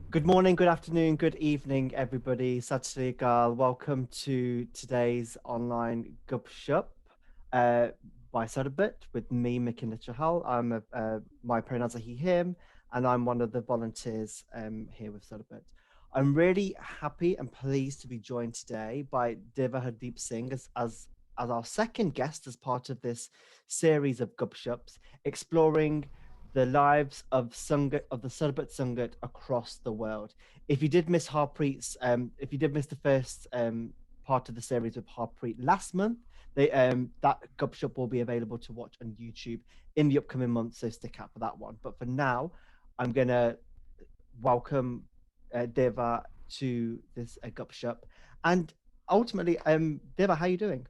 Good morning, good afternoon, good evening, everybody. Sat Sri Akal. Welcome to today's online gup-shup by Sarbat with me, Makinder Chahal. My pronouns are he, him, and I'm one of the volunteers here with Sarbat. I'm really happy and pleased to be joined today by Deva Hardeep Singh as our second guest as part of this series of gup-shups, exploring the lives of Sangat of the Sarbat Sangat across the world. If you did miss the first part of the series with Harpreet last month, that Gupshup will be available to watch on YouTube in the upcoming months. So stick out for that one. But for now, I'm gonna welcome Deva to this Gupshup, and ultimately, Deva, how are you doing?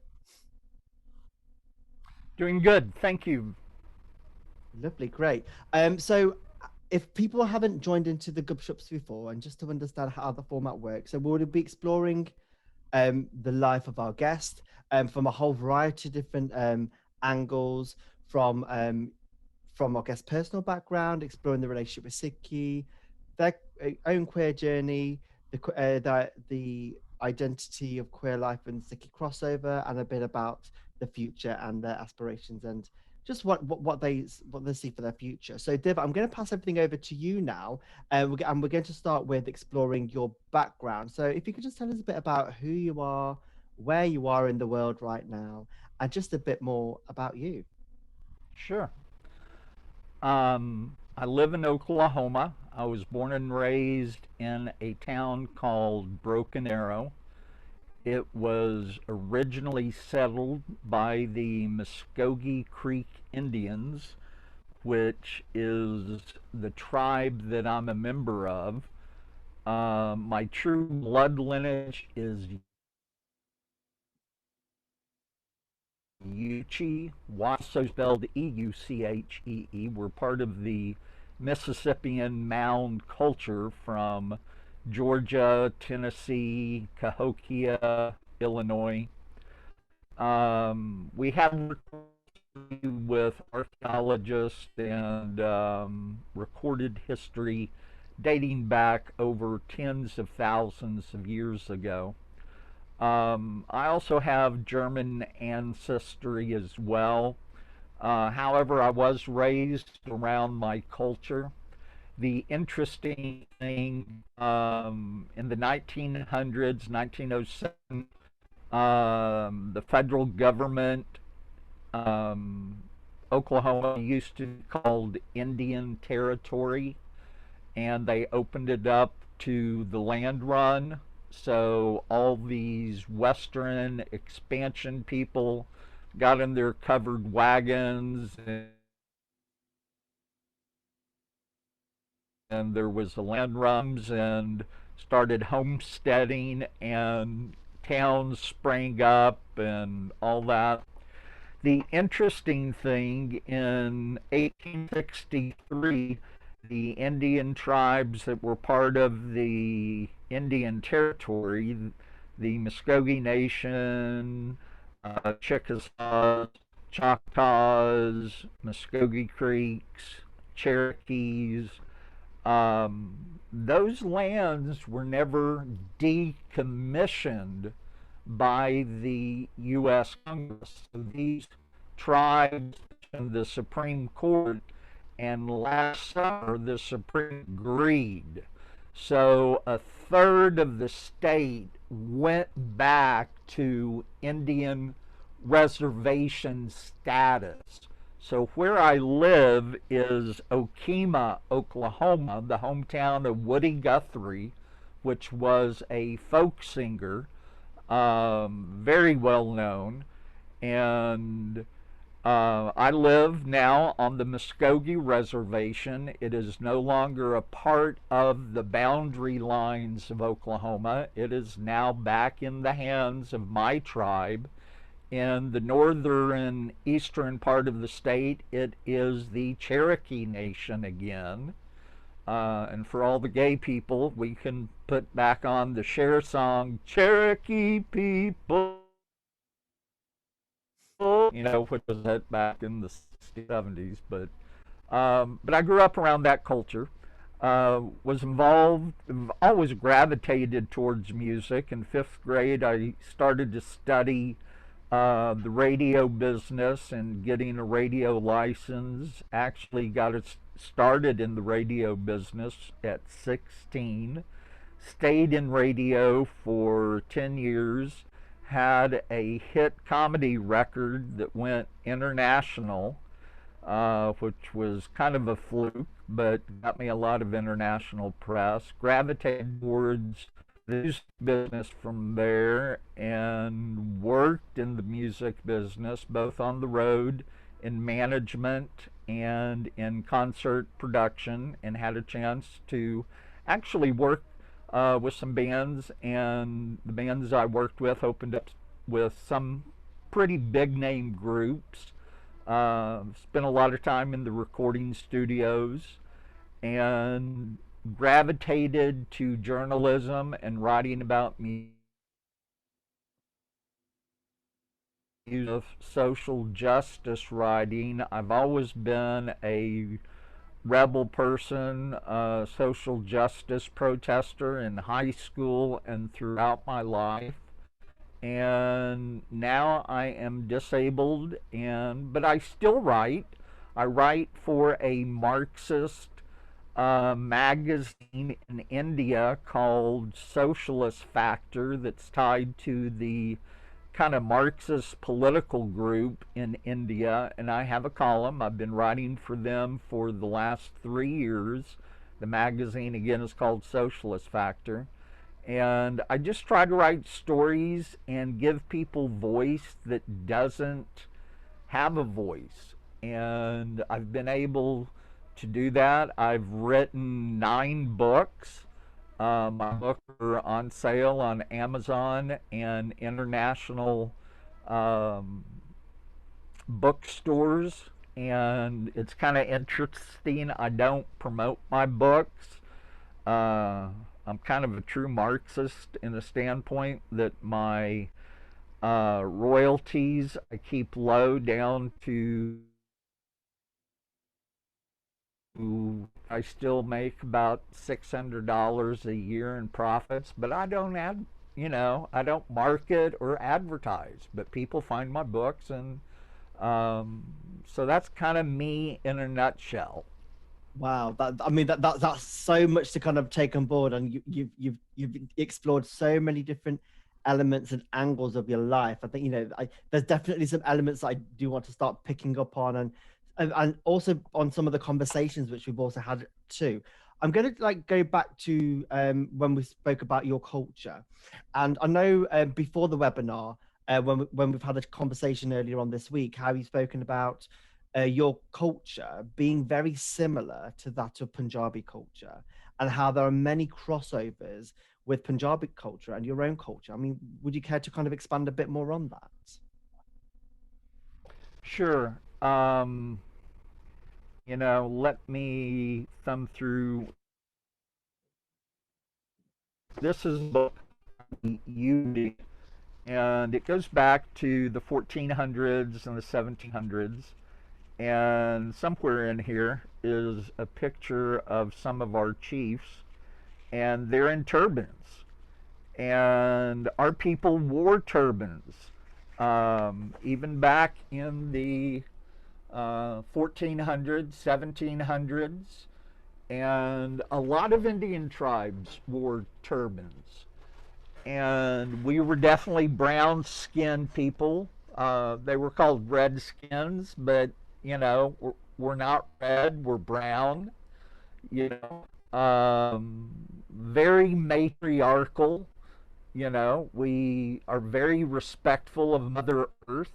Doing good, thank you. Lovely, great. So if people haven't joined into the Gupshups before, and just to understand how the format works, so we'll be exploring the life of our guest from a whole variety of different angles, from our guest's personal background, exploring the relationship with Sikhi, their own queer journey, the identity of queer life and Sikhi crossover, and a bit about the future and their aspirations and just what they see for their future. So, Div, I'm going to pass everything over to you now, and we're going to start with exploring your background. So, if you could just tell us a bit about who you are, where you are in the world right now, and just a bit more about you. Sure. I live in Oklahoma. I was born and raised in a town called Broken Arrow. It was originally settled by the Muskogee Creek Indians, which is the tribe that I'm a member of. My true blood lineage is Euchee, also spelled Euchee. We're part of the Mississippian mound culture from Georgia, Tennessee, Cahokia, Illinois. We have worked with archaeologists and recorded history dating back over tens of thousands of years ago. I also have German ancestry as well. However, I was raised around my culture. The interesting thing in the 1900s, 1907, the federal government, um, Oklahoma used to be called Indian Territory, and they opened it up to the land run. So all these Western expansion people got in their covered wagons, and there was the land runs and started homesteading, and towns sprang up and all that. The interesting thing in 1863, the Indian tribes that were part of the Indian Territory, the Muskogee Nation, Chickasaws, Choctaws, Muskogee Creeks, Cherokees, those lands were never decommissioned by the U.S. Congress. So these tribes and the Supreme Court, and last summer the Supreme agreed. So a third of the state went back to Indian reservation status. So where I live is Okemah, Oklahoma, the hometown of Woody Guthrie, which was a folk singer, very well known. And I live now on the Muskogee Reservation. It is no longer a part of the boundary lines of Oklahoma. It is now back in the hands of my tribe. In the northern eastern part of the state, it is the Cherokee Nation again. And for all the gay people, we can put back on the Cher song, Cherokee People, which was hit back in the 60s, 70s. But I grew up around that culture. Was involved, always gravitated towards music. In fifth grade, I started to study the radio business and getting a radio license. Actually, got it started in the radio business at 16. Stayed in radio for 10 years. Had a hit comedy record that went international, which was kind of a fluke, but got me a lot of international press. Gravitated towards the music business from there and worked in the music business, both on the road in management and in concert production, and had a chance to actually work with some bands, and the bands I worked with opened up with some pretty big name groups. Spent a lot of time in the recording studios and gravitated to journalism and writing about music, social justice writing. I've always been a rebel person, social justice protester in high school and throughout my life. And now I am disabled, and but I still write. I write for a Marxist magazine in India called Socialist Factor that's tied to the kind of Marxist political group in India, and I have a column. I've been writing for them for the last 3 years. The magazine, again, is called Socialist Factor. And I just try to write stories and give people voice that doesn't have a voice. And I've been able to do that. I've written 9 books. My books are on sale on Amazon and international bookstores. And it's kind of interesting. I don't promote my books. I'm kind of a true Marxist in the standpoint that my royalties I keep low, down to I still make about $600 a year in profits, but I don't I don't market or advertise, but people find my books, and so that's kind of me in a nutshell. Wow, that's so much to kind of take on board, and you've explored so many different elements and angles of your life. I think there's definitely some elements I do want to start picking up on, and also on some of the conversations which we've also had too. I'm going to go back to when we spoke about your culture, and I know before the webinar, when we've had a conversation earlier on this week, how you've spoken about your culture being very similar to that of Punjabi culture, and how there are many crossovers with Punjabi culture and your own culture. I mean, would you care to kind of expand a bit more on that? Sure. Let me thumb through. This is a book, Unity, and it goes back to the 1400s and the 1700s. And somewhere in here is a picture of some of our chiefs, and they're in turbans. And our people wore turbans, even back in the 1400s, 1700s, and a lot of Indian tribes wore turbans. And we were definitely brown-skinned people. They were called redskins, but we're not red, we're brown. Very matriarchal. We are very respectful of Mother Earth.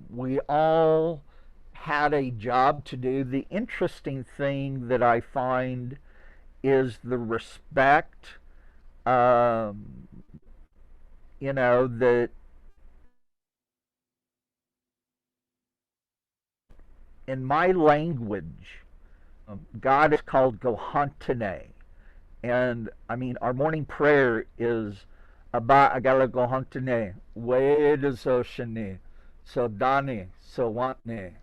We all had a job to do. The interesting thing that I find is the respect, that in my language, God is called Gohantane. And I mean, our morning prayer is Aba Agala Gohantane, Weda Zoshane, Sodane, Sowantne,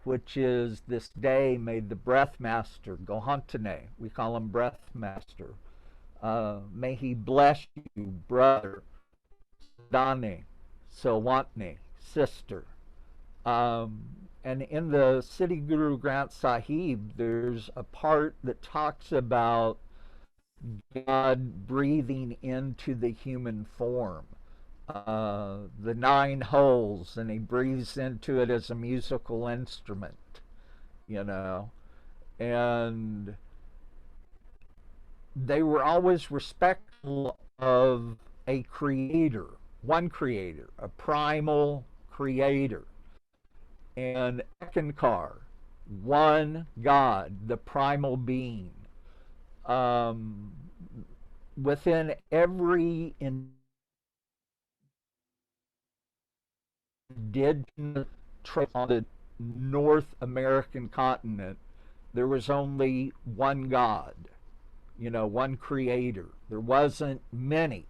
which is this day may the breath master, Gohantane, we call him breath master. May he bless you, brother, Dane, Silwantne, sister. And in the City Guru Granth Sahib, there's a part that talks about God breathing into the human form, the 9 holes, and he breathes into it as a musical instrument, you know. And they were always respectful of a creator, one creator, a primal creator. And Ekankar, one God, the primal being. Within every indigenous tribe on the North American continent, there was only one God, you know, one creator. There wasn't many.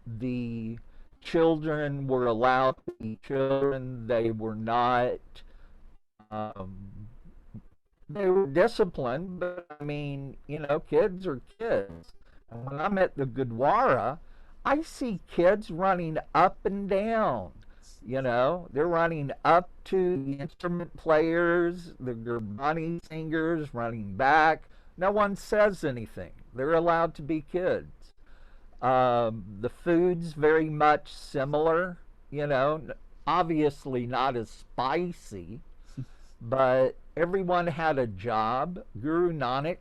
The children were allowed to be children. They were not, um, they were disciplined, but I mean, you know, kids are kids. And when I'm at the Gurdwara, I see kids running up and down. You know, they're running up to the instrument players, the Gurbani singers, running back. No one says anything. They're allowed to be kids. The food's very much similar, you know, obviously not as spicy, but everyone had a job. Guru Nanak,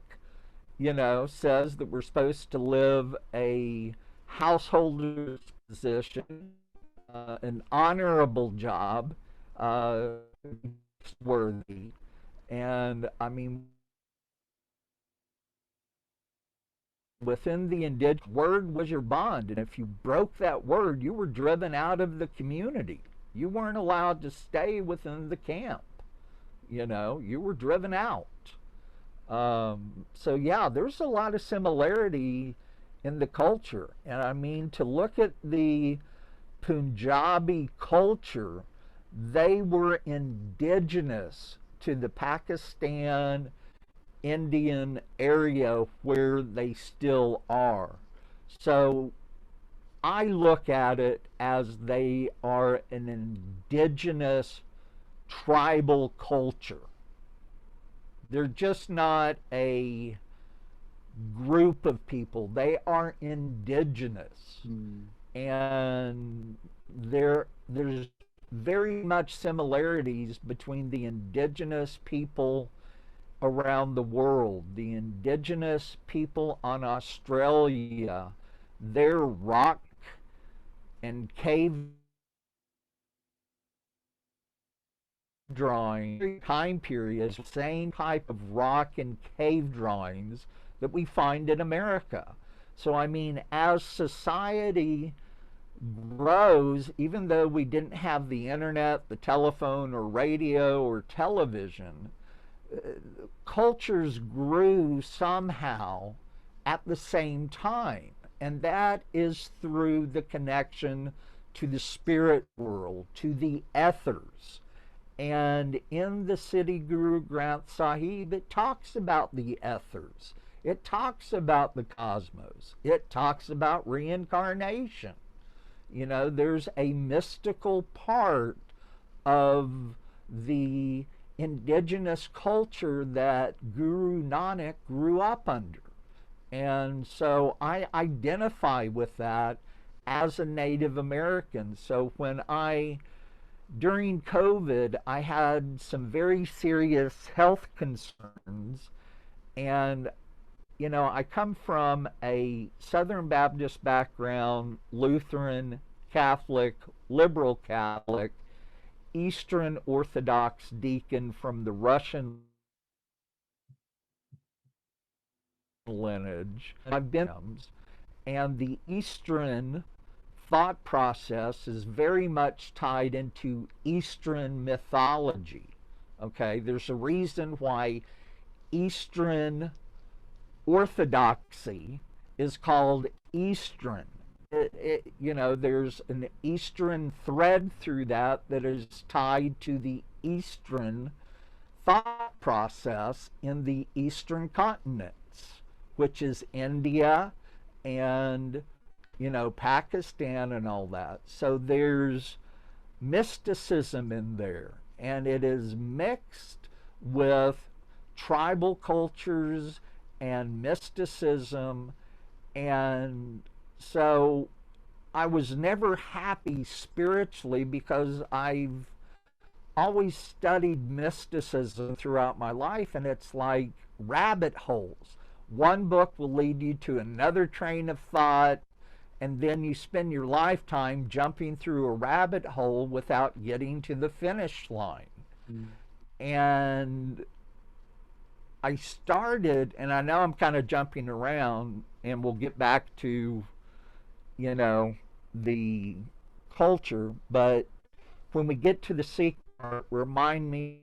you know, says that we're supposed to live a householder's position, an honorable job, worthy. And I mean, within the indigenous, word was your bond, and if you broke that word, you were driven out of the community. You weren't allowed to stay within the camp. You know, you were driven out. So yeah, there's a lot of similarity in the culture, and I mean, to look at the Punjabi culture, they were indigenous to the Pakistan Indian area where they still are. So I look at it as they are an indigenous tribal culture. They're just not a group of people. They are indigenous. And there's very much similarities between the indigenous people around the world. The indigenous people on Australia, their rock and cave drawing time periods, the same type of rock and cave drawings that we find in America. So I mean, as society grows, even though we didn't have the internet, the telephone, or radio, or television, cultures grew somehow at the same time. And that is through the connection to the spirit world, to the ethers. And in the City Guru Granth Sahib, it talks about the ethers. It talks about the cosmos. It talks about reincarnation. You know, there's a mystical part of the indigenous culture that Guru Nanak grew up under. And so I identify with that as a Native American. So when during COVID, I had some very serious health concerns. And, you know, I come from a Southern Baptist background, Lutheran, Catholic, liberal Catholic, Eastern Orthodox deacon from the Russian lineage. I've been, and the Eastern thought process is very much tied into Eastern mythology. Okay, there's a reason why Eastern Orthodoxy is called Eastern. there's an Eastern thread through that is tied to the Eastern thought process in the Eastern continents, which is India and, Pakistan and all that. So there's mysticism in there, and it is mixed with tribal cultures and mysticism. And so I was never happy spiritually because I've always studied mysticism throughout my life, and it's like rabbit holes. One book will lead you to another train of thought, and then you spend your lifetime jumping through a rabbit hole without getting to the finish line. Mm. And I started, and I know I'm kind of jumping around, and we'll get back to, the culture, but when we get to the secret part, remind me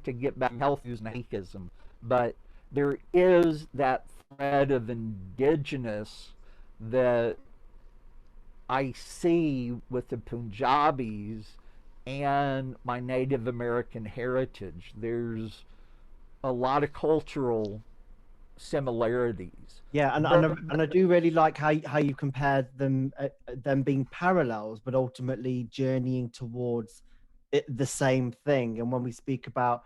to get back to health use and atheism. But there is that thread of indigenous that I see with the Punjabis and my Native American heritage. There's a lot of cultural similarities. Yeah, and I do really like how you compared them being parallels, but ultimately journeying towards the same thing. And when we speak about,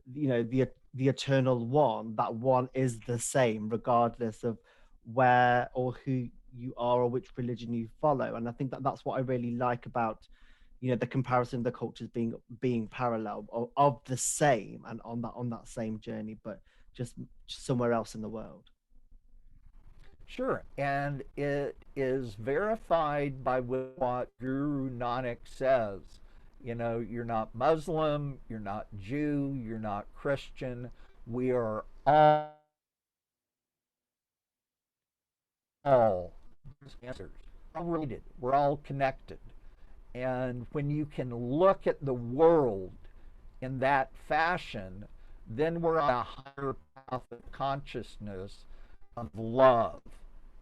the eternal one, that one is the same regardless of where or who you are or which religion you follow. And I think that that's what I really like about, the comparison of the cultures being parallel of the same and on that same journey, but just somewhere else in the world. Sure, and it is verified by what Guru Nanak says. You're not Muslim, you're not Jew, you're not Christian. We are all answers. We're all related. We're all connected. And when you can look at the world in that fashion, then we're on a higher path of consciousness of love.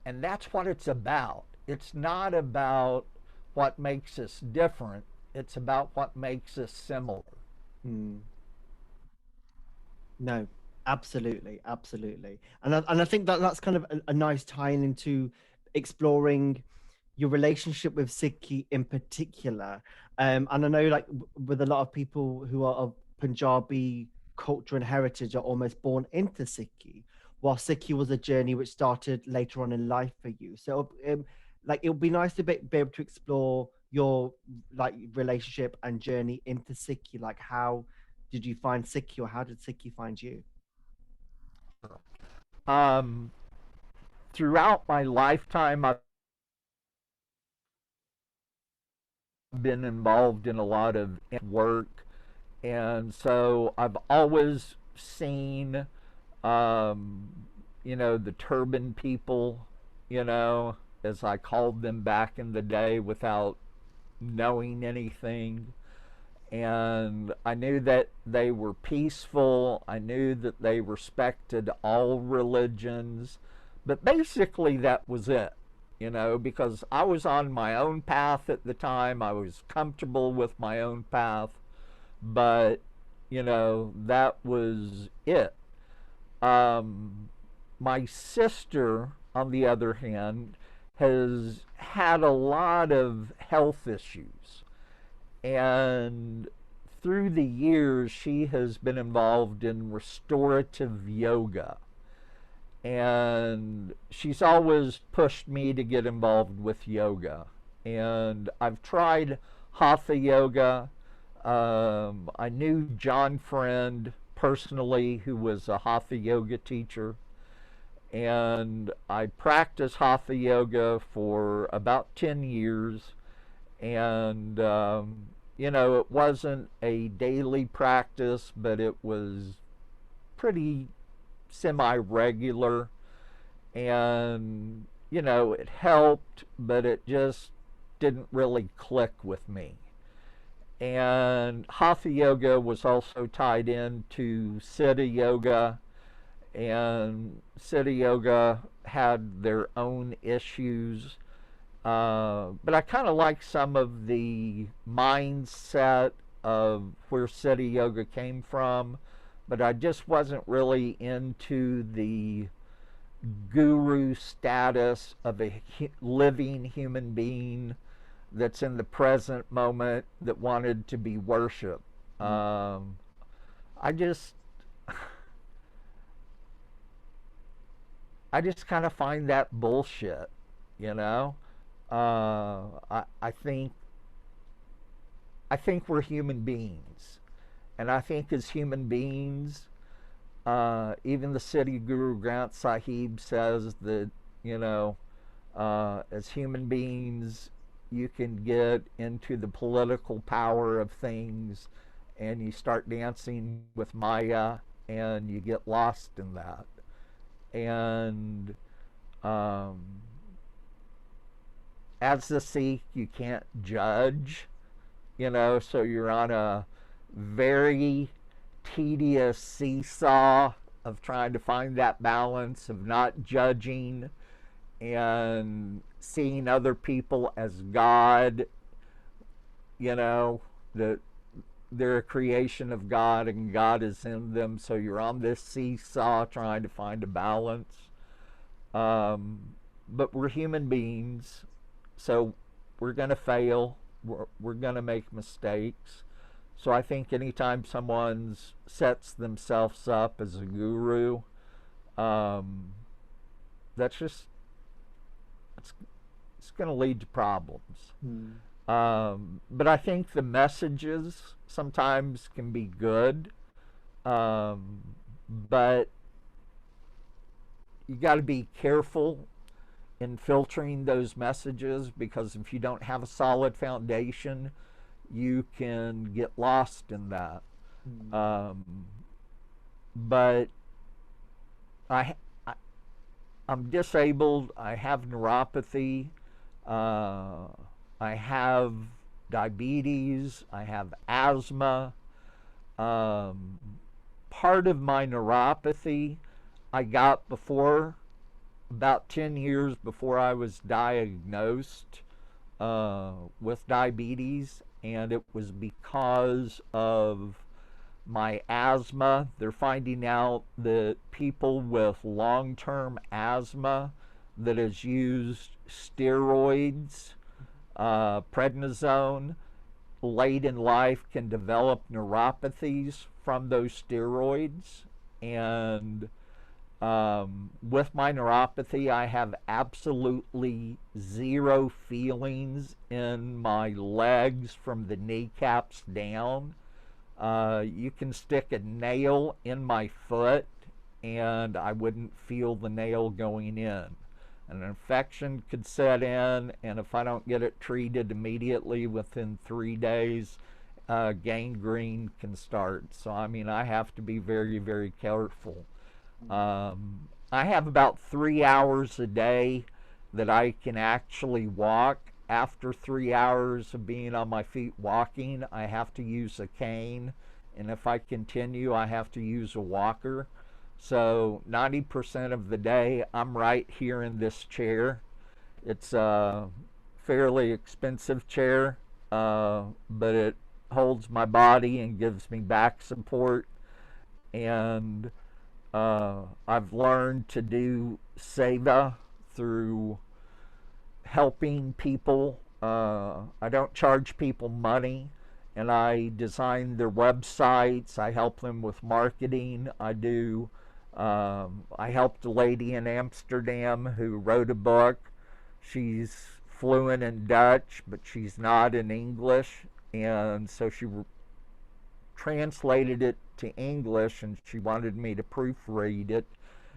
And that's what it's about. It's not about what makes us different, it's about what makes us similar. Hmm. No, absolutely, absolutely. And I think that that's kind of a nice tie-in into exploring your relationship with Sikhi in particular. And I know, like, with a lot of people who are of Punjabi culture and heritage are almost born into Sikhi, while Sikhi was a journey which started later on in life for you. So, like, it would be nice to be able to explore your, like, relationship and journey into Sikhi. Like, how did you find Sikhi, or how did Sikhi find you? Um, Throughout my lifetime, I've been involved in a lot of work, and so I've always seen, um, the turban people, as I called them back in the day without knowing anything. And I knew that they were peaceful. I knew that they respected all religions. But basically, that was it, because I was on my own path at the time. I was comfortable with my own path. But, that was it. Um, my sister, on the other hand, has had a lot of health issues. And through the years, she has been involved in restorative yoga. And she's always pushed me to get involved with yoga. And I've tried hatha yoga. I knew John Friend personally, who was a hatha yoga teacher. And I practiced hatha yoga for about 10 years. And, it wasn't a daily practice, but it was pretty semi regular. And, it helped, but it just didn't really click with me. And hatha yoga was also tied into siddha yoga, and City Yoga had their own issues. But I kind of like some of the mindset of where City Yoga came from, but I just wasn't really into the guru status of a living human being that's in the present moment that wanted to be worshiped. I just I just kind of find that bullshit, you know. I think we're human beings, and I think as human beings, even the city Guru Granth Sahib says that, you know, as human beings, you can get into the political power of things, and you start dancing with Maya, and you get lost in that. And as the Sikh, you can't judge, you know, so you're on a very tedious seesaw of trying to find that balance of not judging and seeing other people as God, you know, that they're a creation of God and God is in them. So you're on this seesaw trying to find a balance. But we're human beings, so we're going to fail. We're going to make mistakes. So I think anytime someone sets themselves up as a guru, that's just, it's going to lead to problems. But I think the messages sometimes can be good, but you got to be careful in filtering those messages, because if you don't have a solid foundation, you can get lost in that. But I'm disabled. I have neuropathy. I have diabetes. I have asthma. Part of my neuropathy I got before, about 10 years before I was diagnosed with diabetes, and it was because of my asthma. They're finding out that people with long-term asthma that has used steroids, prednisone, late in life can develop neuropathies from those steroids. And with my neuropathy, I have absolutely zero feelings in my legs from the kneecaps down. You can stick a nail in my foot and I wouldn't feel the nail going in. An infection could set in, and if I don't get it treated immediately within 3 days, gangrene can start. So, I mean, I have to be very, very careful. I have about 3 hours a day that I can actually walk. After 3 hours of being on my feet walking, I have to use a cane. And if I continue, I have to use a walker. So 90% of the day, I'm right here in this chair. It's a fairly expensive chair, but it holds my body and gives me back support. And I've learned to do seva through helping people. I don't charge people money, and I design their websites. I help them with marketing. I helped a lady in Amsterdam who wrote a book. She's fluent in Dutch, but she's not in English, and so she translated it to English, and she wanted me to proofread it.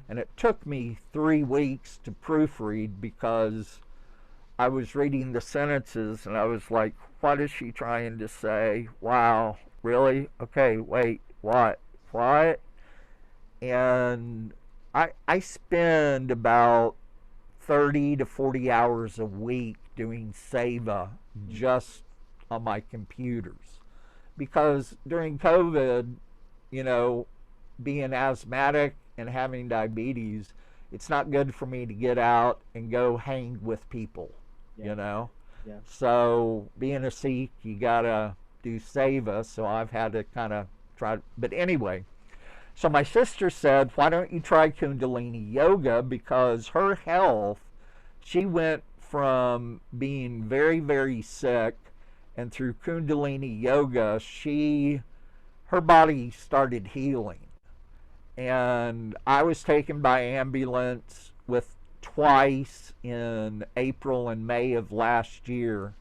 And it took me 3 weeks to proofread because I was reading the sentences and I was like, what is she trying to say? Wow, really? Okay, wait, what? What? And I spend about 30 to 40 hours a week doing seva just on my computers. Because during COVID, you know, being asthmatic and having diabetes, it's not good for me to get out and go hang with people, Yeah. you know. Yeah. So being a Sikh, you gotta do seva. So I've had to kind of try. But anyway, so my sister said, "Why don't you try Kundalini yoga?" Because her health, she went from being very, very sick, and through Kundalini yoga, her body started healing. And I was taken by ambulance with twice in April and May of last year.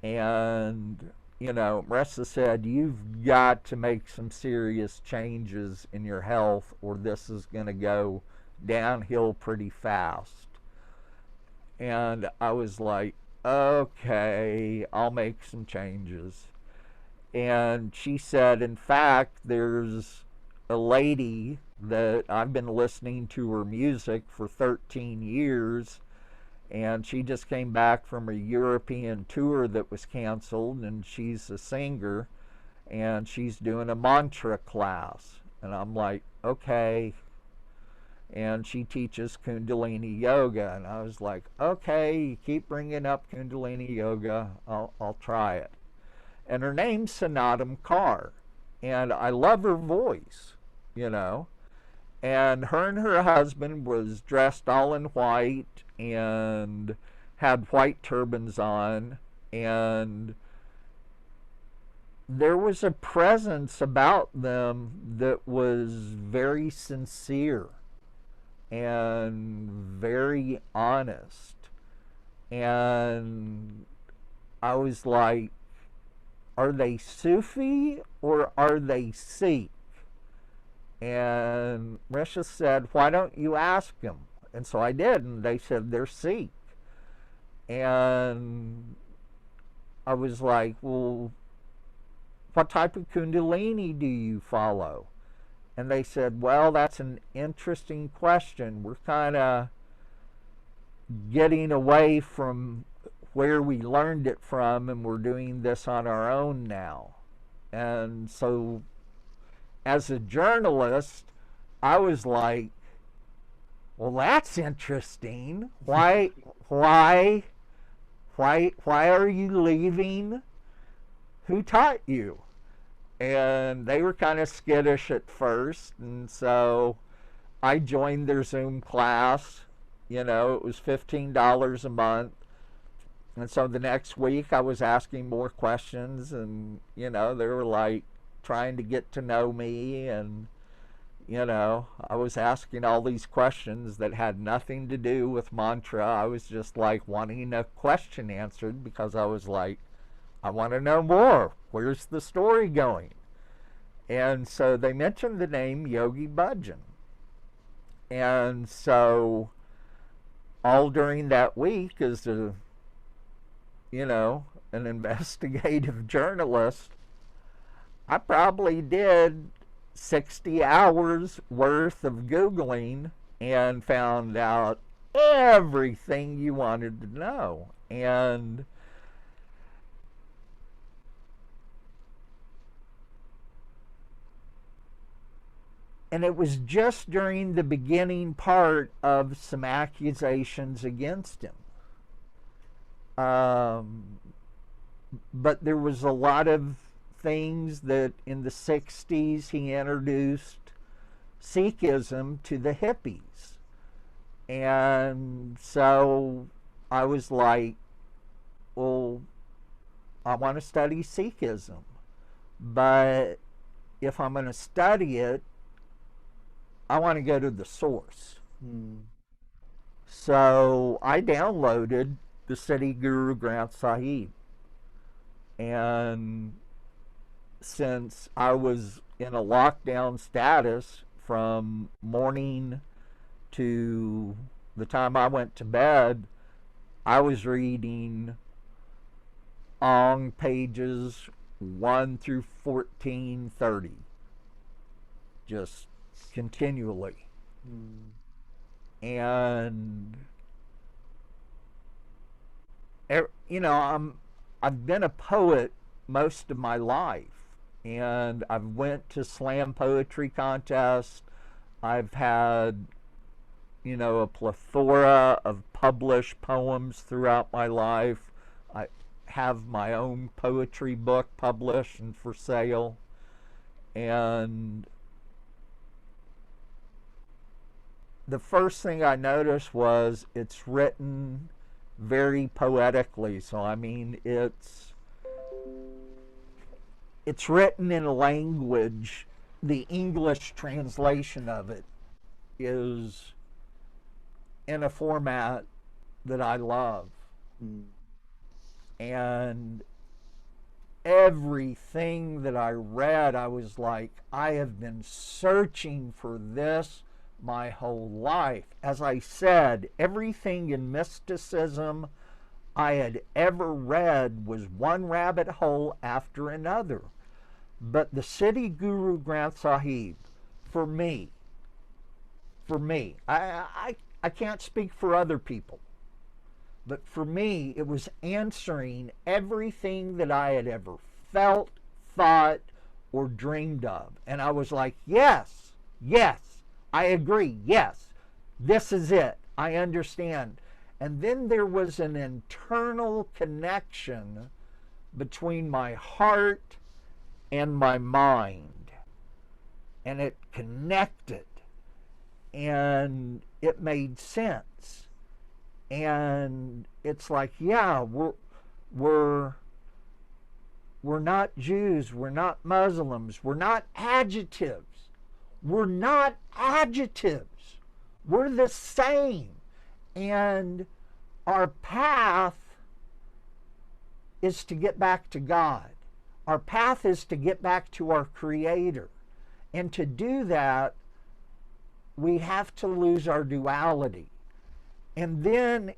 And, you know, Marissa said, you've got to make some serious changes in your health or this is going to go downhill pretty fast. And I was like, okay, I'll make some changes. And she said, in fact, there's a lady that I've been listening to her music for 13 years, and she just came back from a European tour that was canceled, and she's a singer, and she's doing a mantra class. And I'm like, okay. And she teaches Kundalini yoga, and I was like, okay, you keep bringing up Kundalini yoga, I'll try it. And her name's Sanatam Kaur, and I love her voice, you know. And her husband was dressed all in white and had white turbans on, and there was a presence about them that was very sincere and very honest. And I was like, are they Sufi or are they Sikh? And Risha said, why don't you ask them? And so I did, and they said they're Sikh. And I was like, well, what type of Kundalini do you follow? And they said, well, that's an interesting question. We're kind of getting away from where we learned it from, and we're doing this on our own now. And so as a journalist, I was like, well, that's interesting. Why are you leaving? Who taught you? And they were kind of skittish at first, and so I joined their Zoom class. You know, it was $15 a month. And so the next week I was asking more questions, and, you know, they were like trying to get to know me, and, you know, I was asking all these questions that had nothing to do with mantra. I was just like wanting a question answered because I was like, I want to know more. Where's the story going? And so they mentioned the name Yogi Bhajan. And so all during that week, as a, you know, an investigative journalist, I probably did 60 hours worth of Googling and found out everything you wanted to know. And it was just during the beginning part of some accusations against him. But there was a lot of things that in the 60s he introduced Sikhism to the hippies. And so I was like, well, I want to study Sikhism. But if I'm going to study it, I want to go to the source. So I downloaded the Siddhi Guru Granth Sahib. And since I was in a lockdown status from morning to the time I went to bed, I was reading Ong pages 1 through 1430, just continually. And you know, I've been a poet most of my life, and I've went to slam poetry contests. I've had, a plethora of published poems throughout my life. I have my own poetry book published and for sale. And the first thing I noticed was it's written very poetically. So I mean, it's written in a language. The English translation of it is in a format that I love. Mm. And everything that I read, I was like, I have been searching for this my whole life. As I said, everything in mysticism I had ever read was one rabbit hole after another. But the City Guru Granth Sahib, for me, I can't speak for other people, but for me, it was answering everything that I had ever felt, thought, or dreamed of. And I was like, yes, I agree, yes, this is it. I understand. And then there was an internal connection between my heart and my mind. And it connected. And it made sense. And it's like, yeah, we're not Jews, we're not Muslims, we're not adjectives. We're not adjectives. We're the same. And our path is to get back to God. Our path is to get back to our Creator. And to do that, we have to lose our duality. And then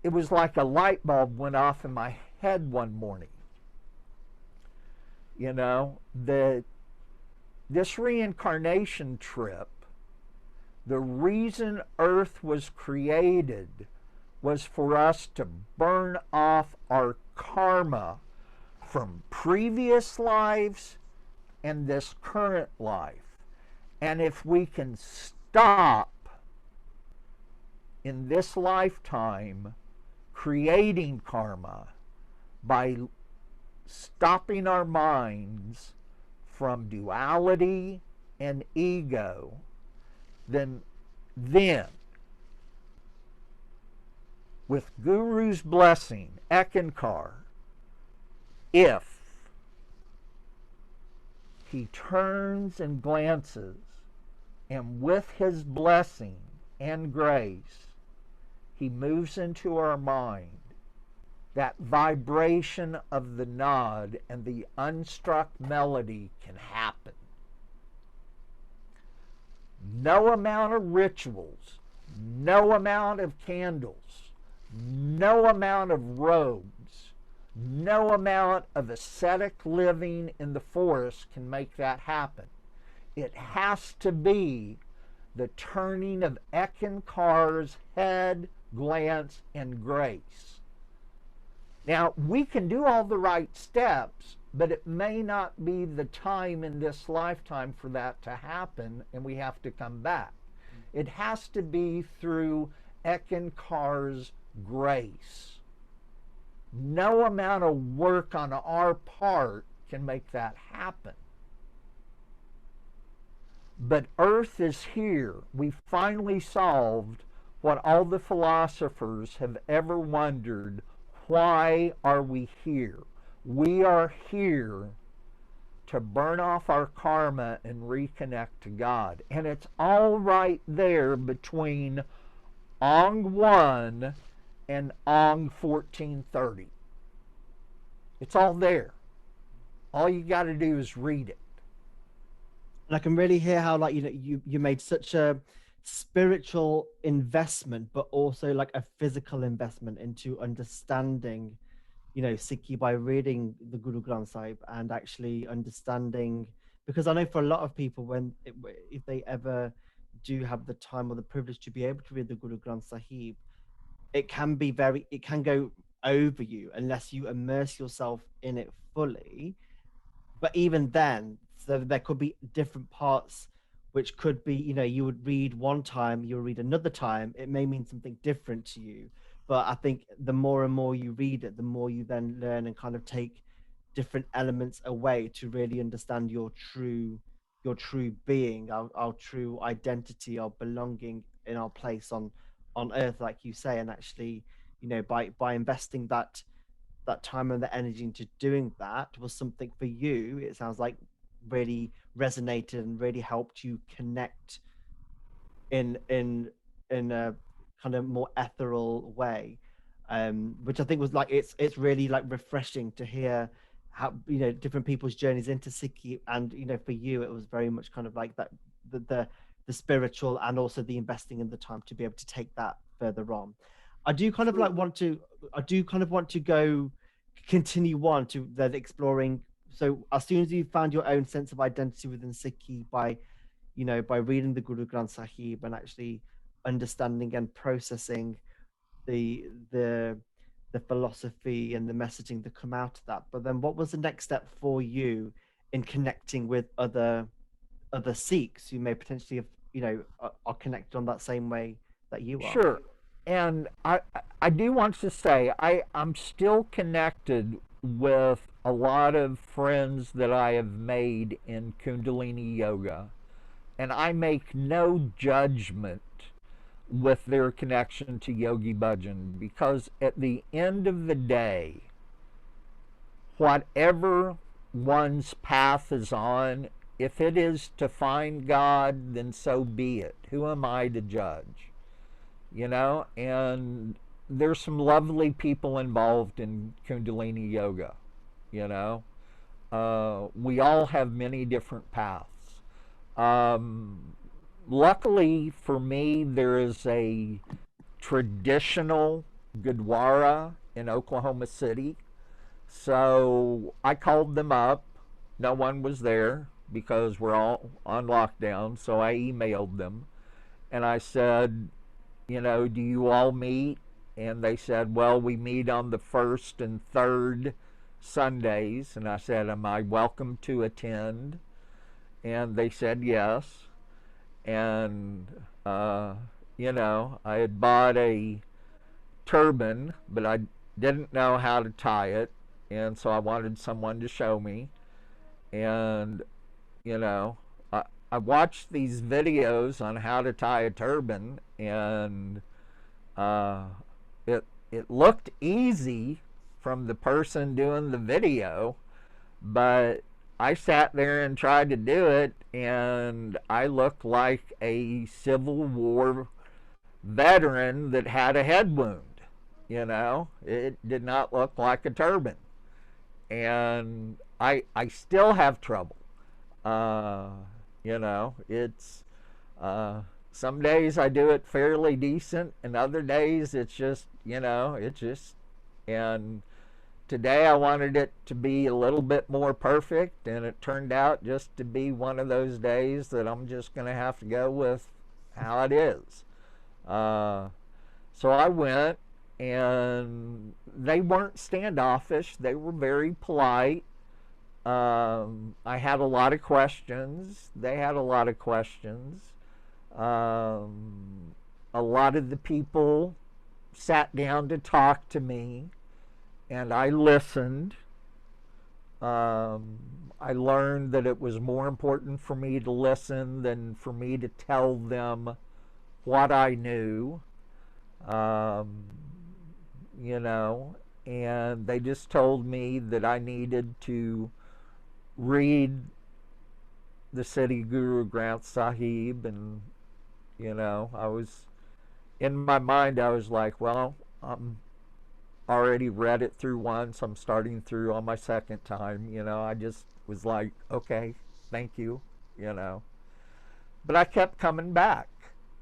it was like a light bulb went off in my head one morning. That this reincarnation trip, the reason Earth was created was for us to burn off our karma from previous lives and this current life. And if we can stop in this lifetime creating karma by stopping our minds from duality and ego, then with Guru's blessing, Ekankar, if he turns and glances, and with his blessing and grace, he moves into our mind, that vibration of the nod and the unstruck melody can happen. No amount of rituals, no amount of candles, no amount of robes, no amount of ascetic living in the forest can make that happen. It has to be the turning of Ekankar's head, glance, and grace. Now, we can do all the right steps, but it may not be the time in this lifetime for that to happen, and we have to come back. It has to be through Ekankar's grace. No amount of work on our part can make that happen. But Earth is here. We finally solved what all the philosophers have ever wondered. Why are we here? We are here to burn off our karma and reconnect to God. And it's all right there between Ong 1 and Ong 1430. It's all there. All you got to do is read it. And I can really hear how, like, you made such a spiritual investment, but also like a physical investment into understanding, Sikhi by reading the Guru Granth Sahib and actually understanding, because I know for a lot of people, if they ever do have the time or the privilege to be able to read the Guru Granth Sahib, it can go over you unless you immerse yourself in it fully. But even then, so there could be different parts which could be, you would read one time, you'll read another time, it may mean something different to you. But I think the more and more you read it, the more you then learn and kind of take different elements away to really understand your true being, our true identity, our belonging in our place on earth, like you say. And actually, by investing that time and the energy into doing that was something for you, it sounds like, really resonated and really helped you connect in a kind of more ethereal way, which I think was like, it's really like refreshing to hear how, different people's journeys into Sikhi. And for you it was very much kind of like that, the spiritual, and also the investing in the time to be able to take that further on. I do kind of like want to I do kind of want to go continue on to then exploring. So as soon as you found your own sense of identity within Sikhi by reading the Guru Granth Sahib and actually understanding and processing the the the philosophy and the messaging that come out of that. But then what was the next step for you in connecting with other Sikhs who may potentially have, are connected on that same way that you are? Sure. And I do want to say I'm still connected with a lot of friends that I have made in Kundalini Yoga, and I make no judgment with their connection to Yogi Bhajan, because at the end of the day, whatever one's path is on, if it is to find God, then so be it. Who am I to judge? And there's some lovely people involved in Kundalini Yoga. You know, we all have many different paths. Luckily for me, there is a traditional Gurdwara in Oklahoma City. So I called them up. No one was there because we're all on lockdown. So I emailed them and I said, do you all meet? And they said, well, we meet on the first and third Sundays. And I said, am I welcome to attend? And they said yes. And, I had bought a turban, but I didn't know how to tie it. And so I wanted someone to show me. And, I watched these videos on how to tie a turban, and it looked easy from the person doing the video, but I sat there and tried to do it, and I looked like a Civil War veteran that had a head wound. It did not look like a turban, and I still have trouble. It's some days I do it fairly decent, and other days it's just, and today I wanted it to be a little bit more perfect, and it turned out just to be one of those days that I'm just going to have to go with how it is. So I went, and they weren't standoffish. They were very polite. I had a lot of questions. They had a lot of questions. A lot of the people sat down to talk to me, and I listened. I learned that it was more important for me to listen than for me to tell them what I knew. And they just told me that I needed to read the City Guru Granth Sahib, and I was, in my mind I was like, well, I'm already read it through once, I'm starting through on my second time. I just was like, okay, thank you. But I kept coming back,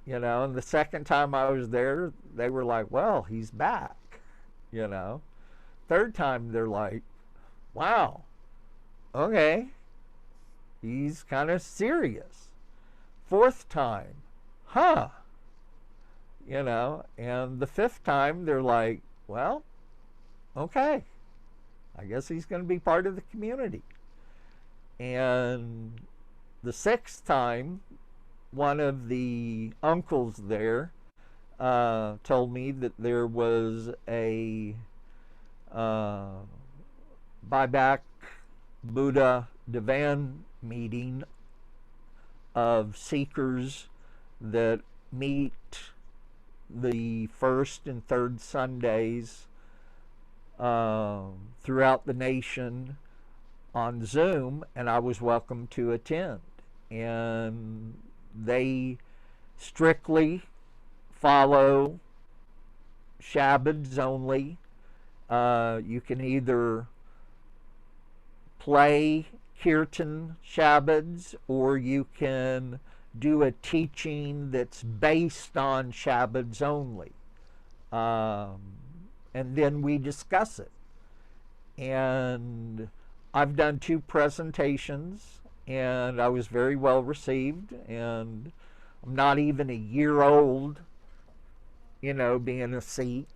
and the second time I was there, they were like, well, he's back. Third time they're like, wow, okay, he's kind of serious. Fourth time, huh? And the fifth time they're like, well, okay, I guess he's going to be part of the community. And the sixth time one of the uncles there told me that there was a uh, buyback Buddha Divan meeting of seekers that meet the first and third Sundays throughout the nation on Zoom, and I was welcome to attend. And they strictly follow Shabbads only. You can either play kirtan Shabbads, or you can do a teaching that's based on Shabbads only. And then we discuss it. And I've done 2 presentations, and I was very well received. And I'm not even a year old, being a Sikh.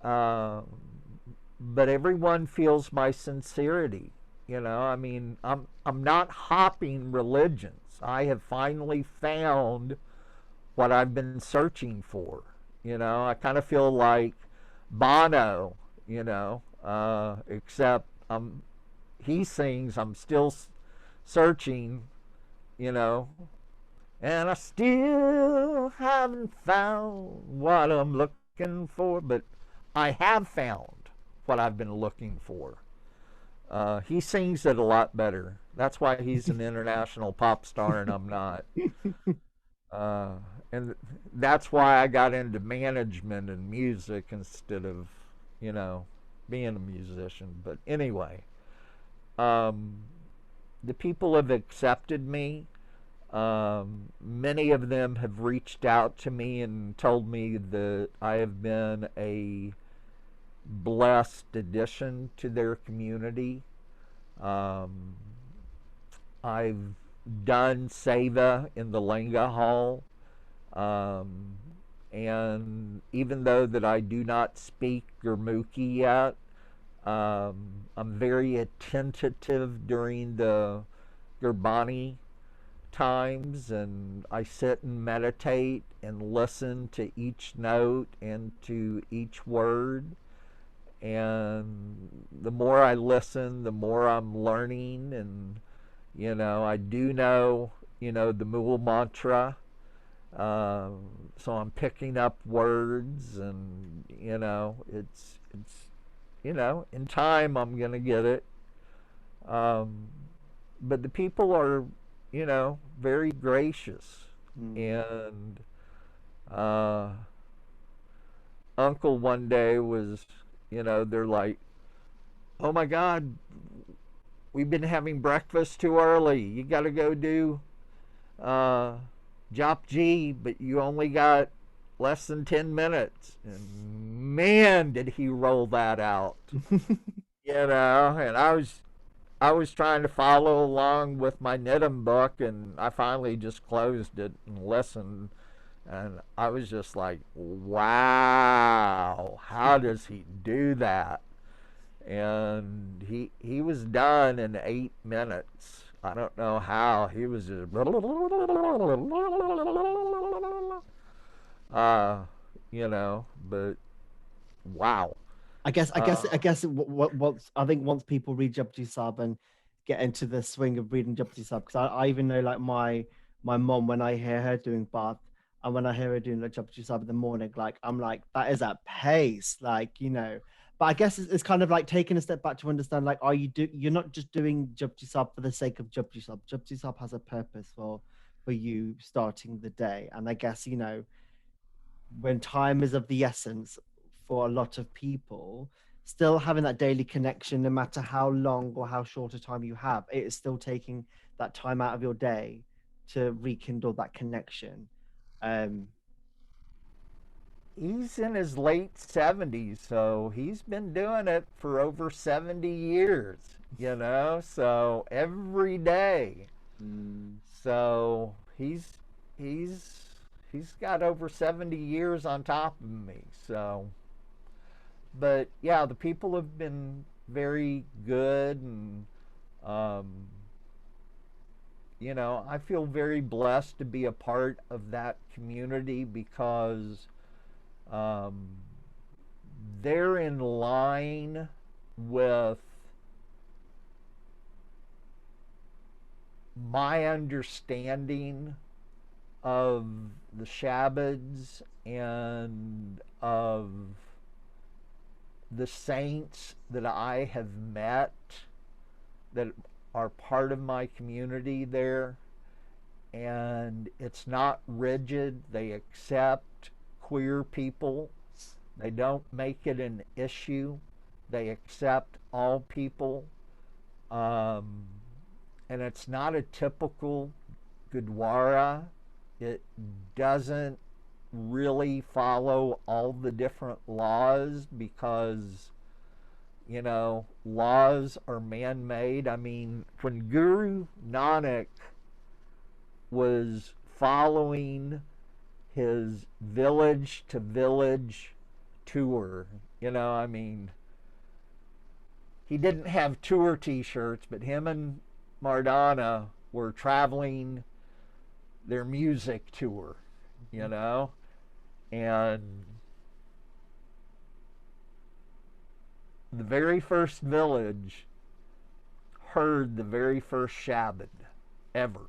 But everyone feels my sincerity. I mean, I'm not hopping religions. I have finally found what I've been searching for. I kind of feel like Bono, except he sings, I'm still searching, you know, and I still haven't found what I'm looking for, but I have found what I've been looking for. He sings it a lot better. That's why he's an international pop star and I'm not. Uh, and that's why I got into management and music instead of, being a musician. But anyway, um, the people have accepted me. Many of them have reached out to me and told me that I have been a blessed addition to their community. Um, I've done Seva in the Linga Hall. Um, and even though that I do not speak Gurmukhi yet, I'm very attentive during the Gurbani times, and I sit and meditate and listen to each note and to each word. And the more I listen, the more I'm learning. And, I do know, the Mool mantra. So I'm picking up words, and, in time I'm going to get it. Um, but the people are, very gracious. And Uncle one day was, they're like, oh my God, we've been having breakfast too early. You got to go do Jop G, but you only got less than 10 minutes. And man, did he roll that out. And I was trying to follow along with my Nidham book, and I finally just closed it and listened. And I was just like, wow, how does he do that? And he was done in 8 minutes. I don't know how. He was just but wow. I think once people read Jabji Sab and get into the swing of reading Jabji Sab, because I even know like my mom, when I hear her doing bath and when I hear her doing the Jabji Sab in the morning, like I'm like, that is at pace, But I guess it's kind of like taking a step back to understand, like, you're not just doing Jabji Sab for the sake of Jabji Sab. Jabji Sab has a purpose for you starting the day, and I guess when time is of the essence for a lot of people, still having that daily connection, no matter how long or how short a time you have, it is still taking that time out of your day to rekindle that connection. Um, He's in his late 70s, so he's been doing it for over 70 years, so every day. So he's got over 70 years on top of me. So, but yeah, the people have been very good, and I feel very blessed to be a part of that community because um, they're in line with my understanding of the Shabbads and of the saints that I have met that are part of my community there. And it's not rigid. They accept queer people. They don't make it an issue. They accept all people. And it's not a typical Gurdwara. It doesn't really follow all the different laws because, laws are man-made. I mean, when Guru Nanak was following his village to village tour, I mean, he didn't have tour t-shirts, but him and Mardana were traveling their music tour, and the very first village heard the very first Shabbat ever.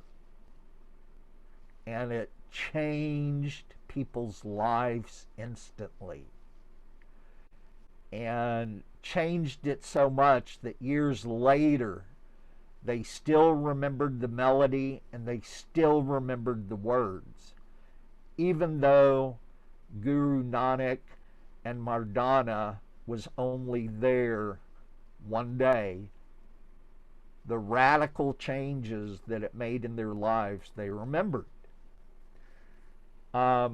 And it changed people's lives instantly. And changed it so much that years later, they still remembered the melody and they still remembered the words. Even though Guru Nanak and Mardana was only there one day, the radical changes that it made in their lives, they remembered. The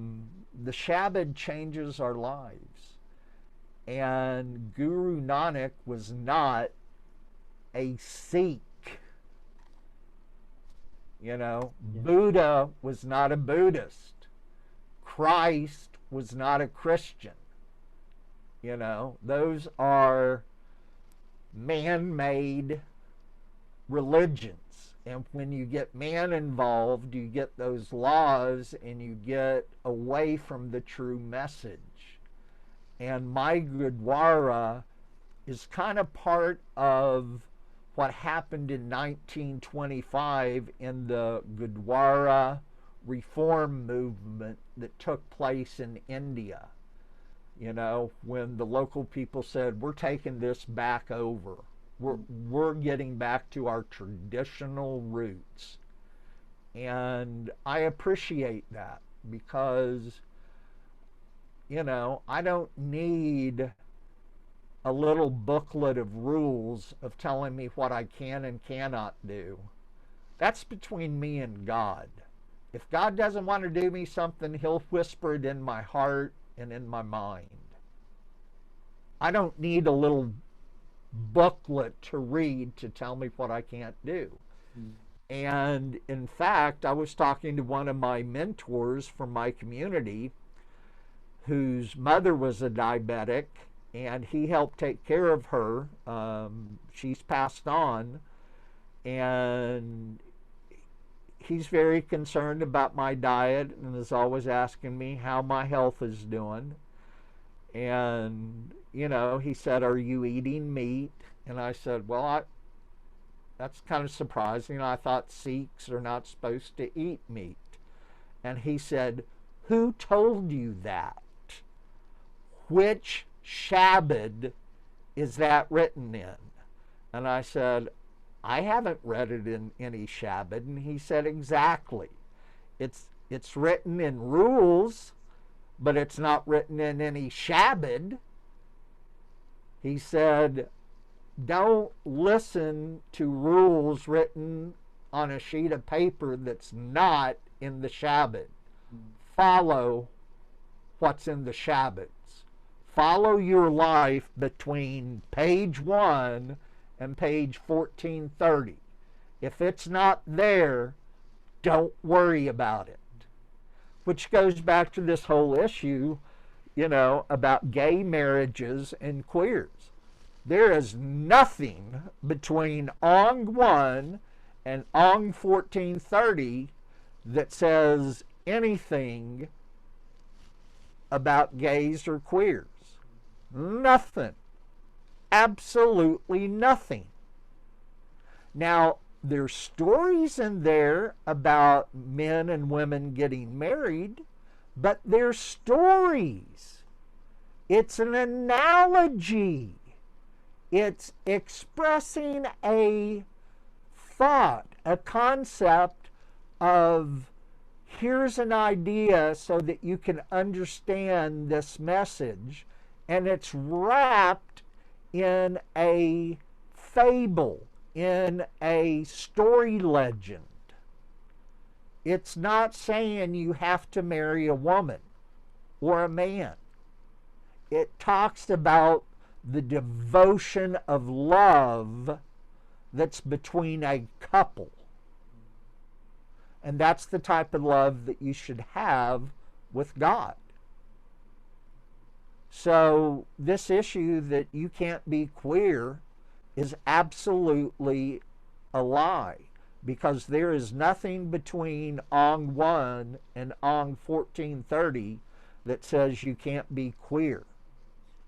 Shabbat changes our lives. And Guru Nanak was not a Sikh. Buddha was not a Buddhist. Christ was not a Christian. Those are man-made religions. And when you get man involved, you get those laws and you get away from the true message. And my Gurdwara is kind of part of what happened in 1925 in the Gurdwara reform movement that took place in India. When the local people said, we're taking this back over. We're getting back to our traditional roots. And I appreciate that because, I don't need a little booklet of rules of telling me what I can and cannot do. That's between me and God. If God doesn't want to do me something, he'll whisper it in my heart and in my mind. I don't need a little booklet to read to tell me what I can't do. And in fact, I was talking to one of my mentors from my community whose mother was a diabetic, and he helped take care of her. She's passed on, and he's very concerned about my diet and is always asking me how my health is doing. And, he said, are you eating meat? And I said, well, that's kind of surprising. I thought Sikhs are not supposed to eat meat. And he said, who told you that? Which Shabbat is that written in? And I said, I haven't read it in any Shabbat. And he said, exactly. It's written in rules, but it's not written in any Shabbat. He said, don't listen to rules written on a sheet of paper that's not in the Shabbat. Follow what's in the Shabbats. Follow your life between page 1 and page 1430. If it's not there, don't worry about it. Which goes back to this whole issue, about gay marriages and queers. There is nothing between Ong 1 an Ong 1430 that says anything about gays or queers. Nothing. Absolutely nothing. Now, there's stories in there about men and women getting married, but they're stories. It's an analogy. It's expressing a thought, a concept of here's an idea so that you can understand this message, and it's wrapped in a fable, in a story legend. It's not saying you have to marry a woman or a man. It talks about the devotion of love that's between a couple. And that's the type of love that you should have with God. So this issue that you can't be queer is absolutely a lie, because there is nothing between Ong 1 and Ong 1430 that says you can't be queer.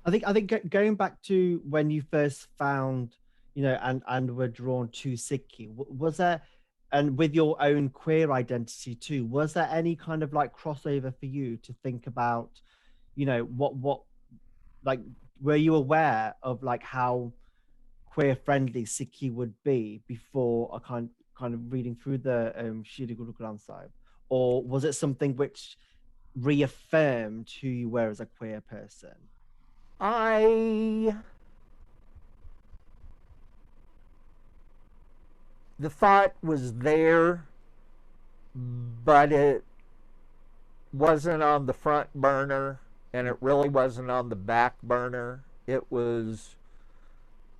I think going back to when you first found, and were drawn to Sikhi, was there, and with your own queer identity too, was there any kind of like crossover for you to think about, what like, were you aware of like how queer friendly Sikhi would be before a kind of reading through the Shri Guru Granth Sahib, or was it something which reaffirmed who you were as a queer person? The thought was there, but it wasn't on the front burner, and it really wasn't on the back burner. It was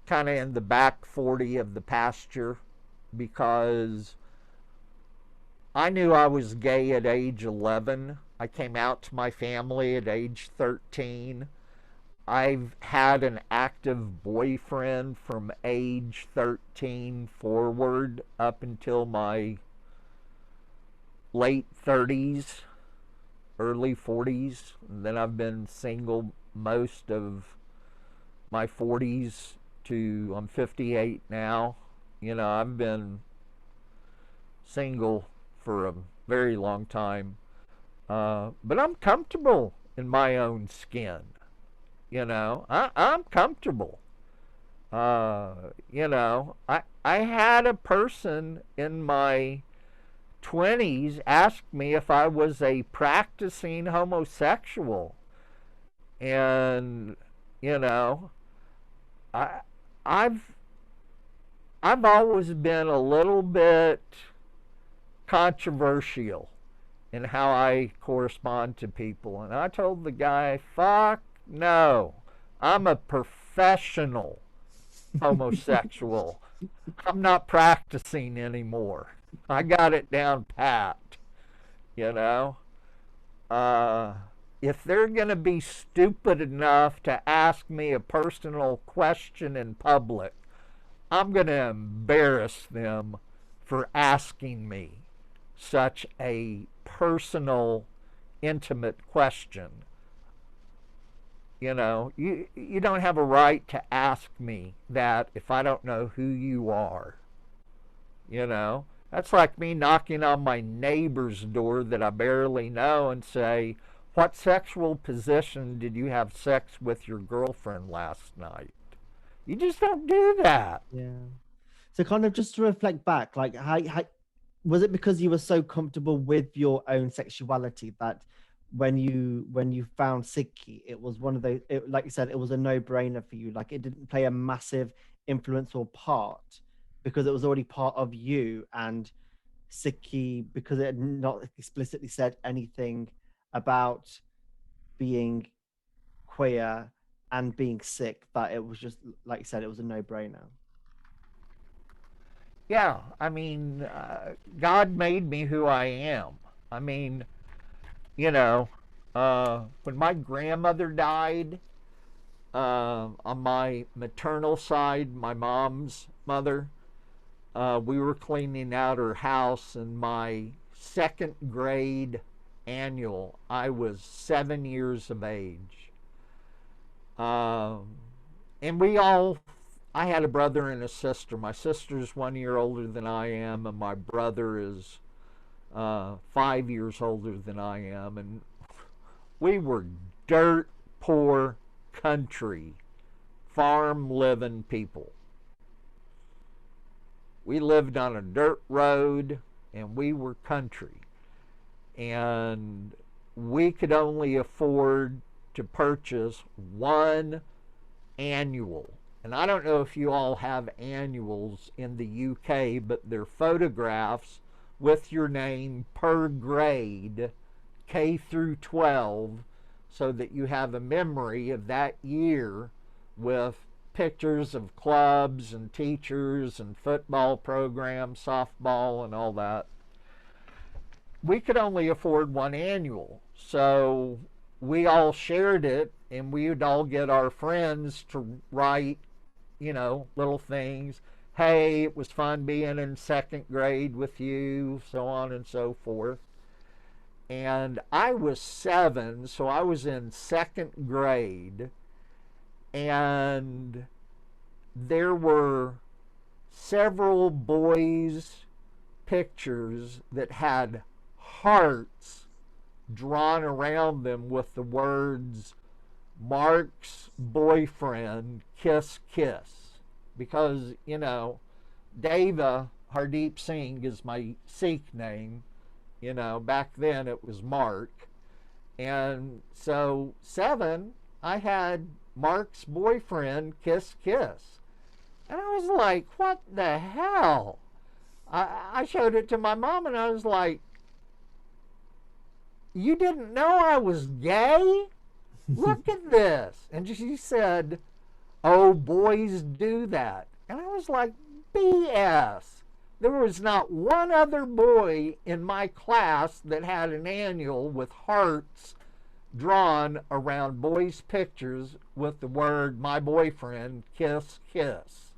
kind of in the back 40 of the pasture, because I knew I was gay at age 11. I came out to my family at age 13. I've had an active boyfriend from age 13 forward up until my late 30s, early 40s. And then I've been single most of my 40s to, I'm 58 now. I've been single for a very long time. But I'm comfortable in my own skin. I'm comfortable. I had a person in my 20s ask me if I was a practicing homosexual. And, I've always been a little bit controversial in how I correspond to people. And I told the guy, fuck no, I'm a professional homosexual. I'm not practicing anymore. I got it down pat, you know. If they're going to be stupid enough to ask me a personal question in public, I'm going to embarrass them for asking me such a personal, intimate question. You don't have a right to ask me that if I don't know who you are. That's like me knocking on my neighbor's door that I barely know and say, what sexual position did you have sex with your girlfriend last night? You just don't do that. Yeah. So kind of just to reflect back, like how was it because you were so comfortable with your own sexuality that when you found Sikhi, it was one of those, like you said, it was a no-brainer for you. Like it didn't play a massive influence or part because it was already part of you, and Sikhi, because it had not explicitly said anything about being queer and being Sikh, that it was just, like you said, it was a no-brainer. Yeah, I mean, God made me who I am. I mean, when my grandmother died, on my maternal side, my mom's mother, We were cleaning out her house in my second grade annual. I was 7 years of age. Um, and I had a brother and a sister. My sister's 1 year older than I am, and my brother is 5 years older than I am. And we were dirt poor country, farm living people. We lived on a dirt road and we were country. And we could only afford to purchase one annual. And I don't know if you all have annuals in the UK, but they're photographs with your name per grade, K through 12, so that you have a memory of that year with pictures of clubs and teachers and football programs, softball, and all that. We could only afford one annual. So we all shared it, and we would all get our friends to write, little things. Hey, it was fun being in second grade with you, so on and so forth. And I was 7, so I was in second grade, and there were several boys' pictures that had hearts drawn around them with the words Mark's boyfriend, kiss, kiss. Because, Deva Hardeep Singh is my Sikh name. Back then it was Mark. And so 7, I had Mark's boyfriend, kiss, kiss. And I was like, what the hell? I showed it to my mom and I was like, you didn't know I was gay? Look at this. And she said, oh, boys do that. And I was like, BS. There was not one other boy in my class that had an annual with hearts drawn around boys' pictures with the word my boyfriend, kiss, kiss.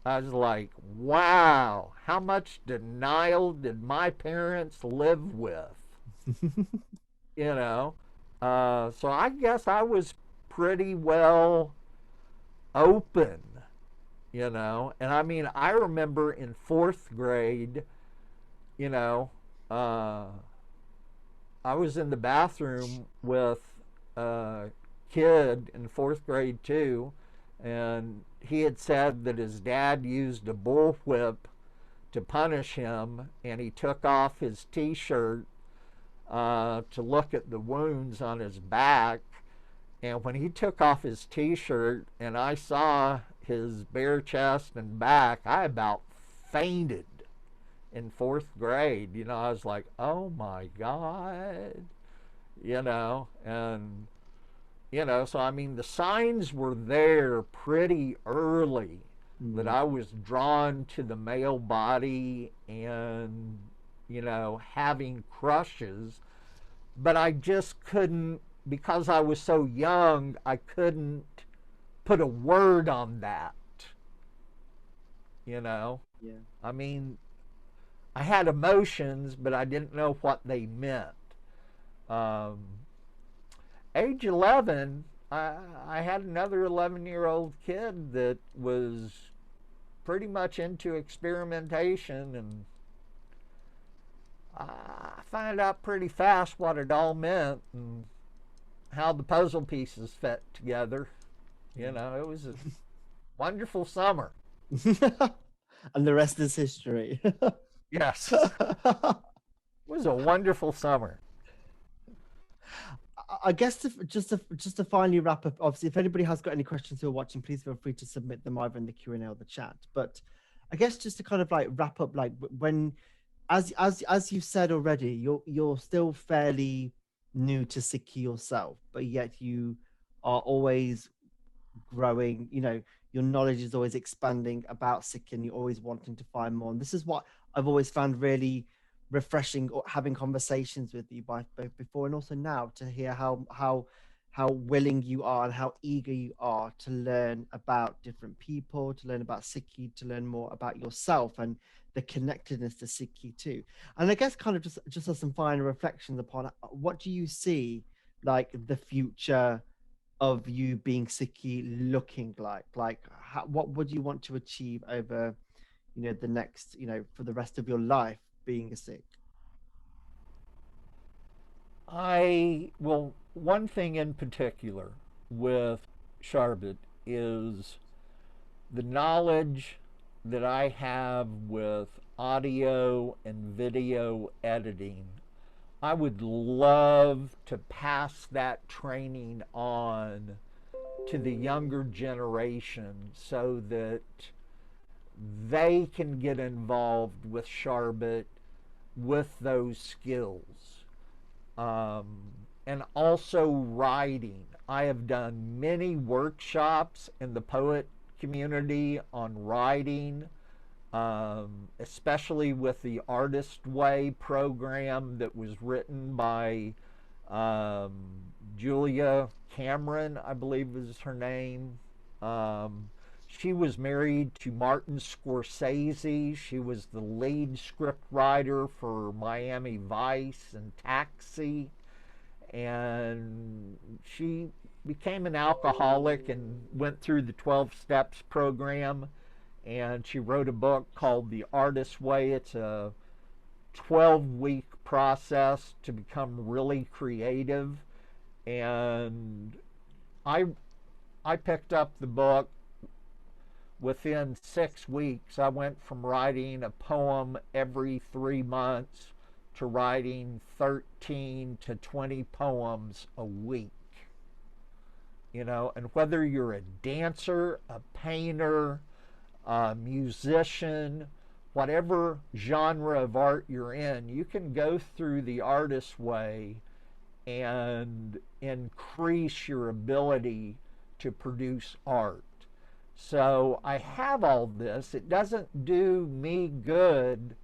I was like, wow, how much denial did my parents live with? So I guess I was pretty well open, and I mean, I remember in 4th grade, I was in the bathroom with a kid in 4th grade too, and he had said that his dad used a bullwhip to punish him, and he took off his t-shirt to look at the wounds on his back. And when he took off his t-shirt and I saw his bare chest and back, I about fainted in 4th grade. I was like, oh my God. So I mean, the signs were there pretty early that I was drawn to the male body and, having crushes, but I just couldn't, because I was so young, I couldn't put a word on that. Yeah. I mean, I had emotions, but I didn't know what they meant. Age 11, I had another 11-year-old kid that was pretty much into experimentation, and I found out pretty fast what it all meant and how the puzzle pieces fit together. It was a wonderful summer. And the rest is history. Yes. It was a wonderful summer. I guess just to finally wrap up, obviously, if anybody has got any questions who are watching, please feel free to submit them either in the Q&A or the chat. But I guess just to kind of like wrap up, like when, as you've said already, you're still fairly new to Sikhi yourself, but yet you are always growing. Your knowledge is always expanding about Sikhi, and you're always wanting to find more. And this is what I've always found really refreshing, or having conversations with you both before and also now, to hear how how willing you are and how eager you are to learn about different people, to learn about Sikhi, to learn more about yourself and the connectedness to Sikhi too. And I guess kind of just as some final reflections upon what do you see like the future of you being Sikhi looking like? Like what would you want to achieve over, the next, for the rest of your life being a Sikh? Well, one thing in particular with Sarbat is the knowledge that I have with audio and video editing. I would love to pass that training on to the younger generation so that they can get involved with Sarbat with those skills. And also writing. I have done many workshops in the poet community on writing, especially with the Artist Way program that was written by um, Julia Cameron, I believe is her name. She was married to Martin Scorsese. She was the lead script writer for Miami Vice and Taxi. And she became an alcoholic and went through the 12 Steps program. And she wrote a book called The Artist's Way. It's a 12-week process to become really creative. And I picked up the book. Within 6 weeks, I went from writing a poem every 3 months to writing 13 to 20 poems a week. And whether you're a dancer, a painter, a musician, whatever genre of art you're in, you can go through the Artist's Way and increase your ability to produce art. So I have all this. It doesn't do me good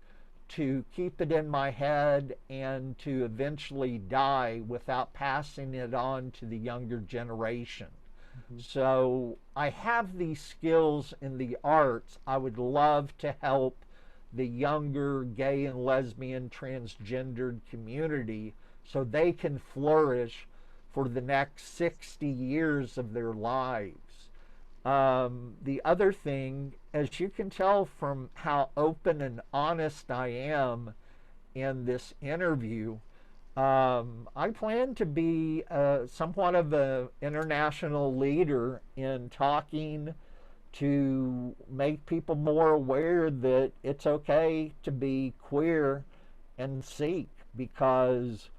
to keep it in my head and to eventually die without passing it on to the younger generation. Mm-hmm. So I have these skills in the arts. I would love to help the younger gay and lesbian transgendered community so they can flourish for the next 60 years of their lives. The other thing, as you can tell from how open and honest I am in this interview, I plan to be somewhat of an international leader in talking to make people more aware that it's okay to be queer and Sikh, because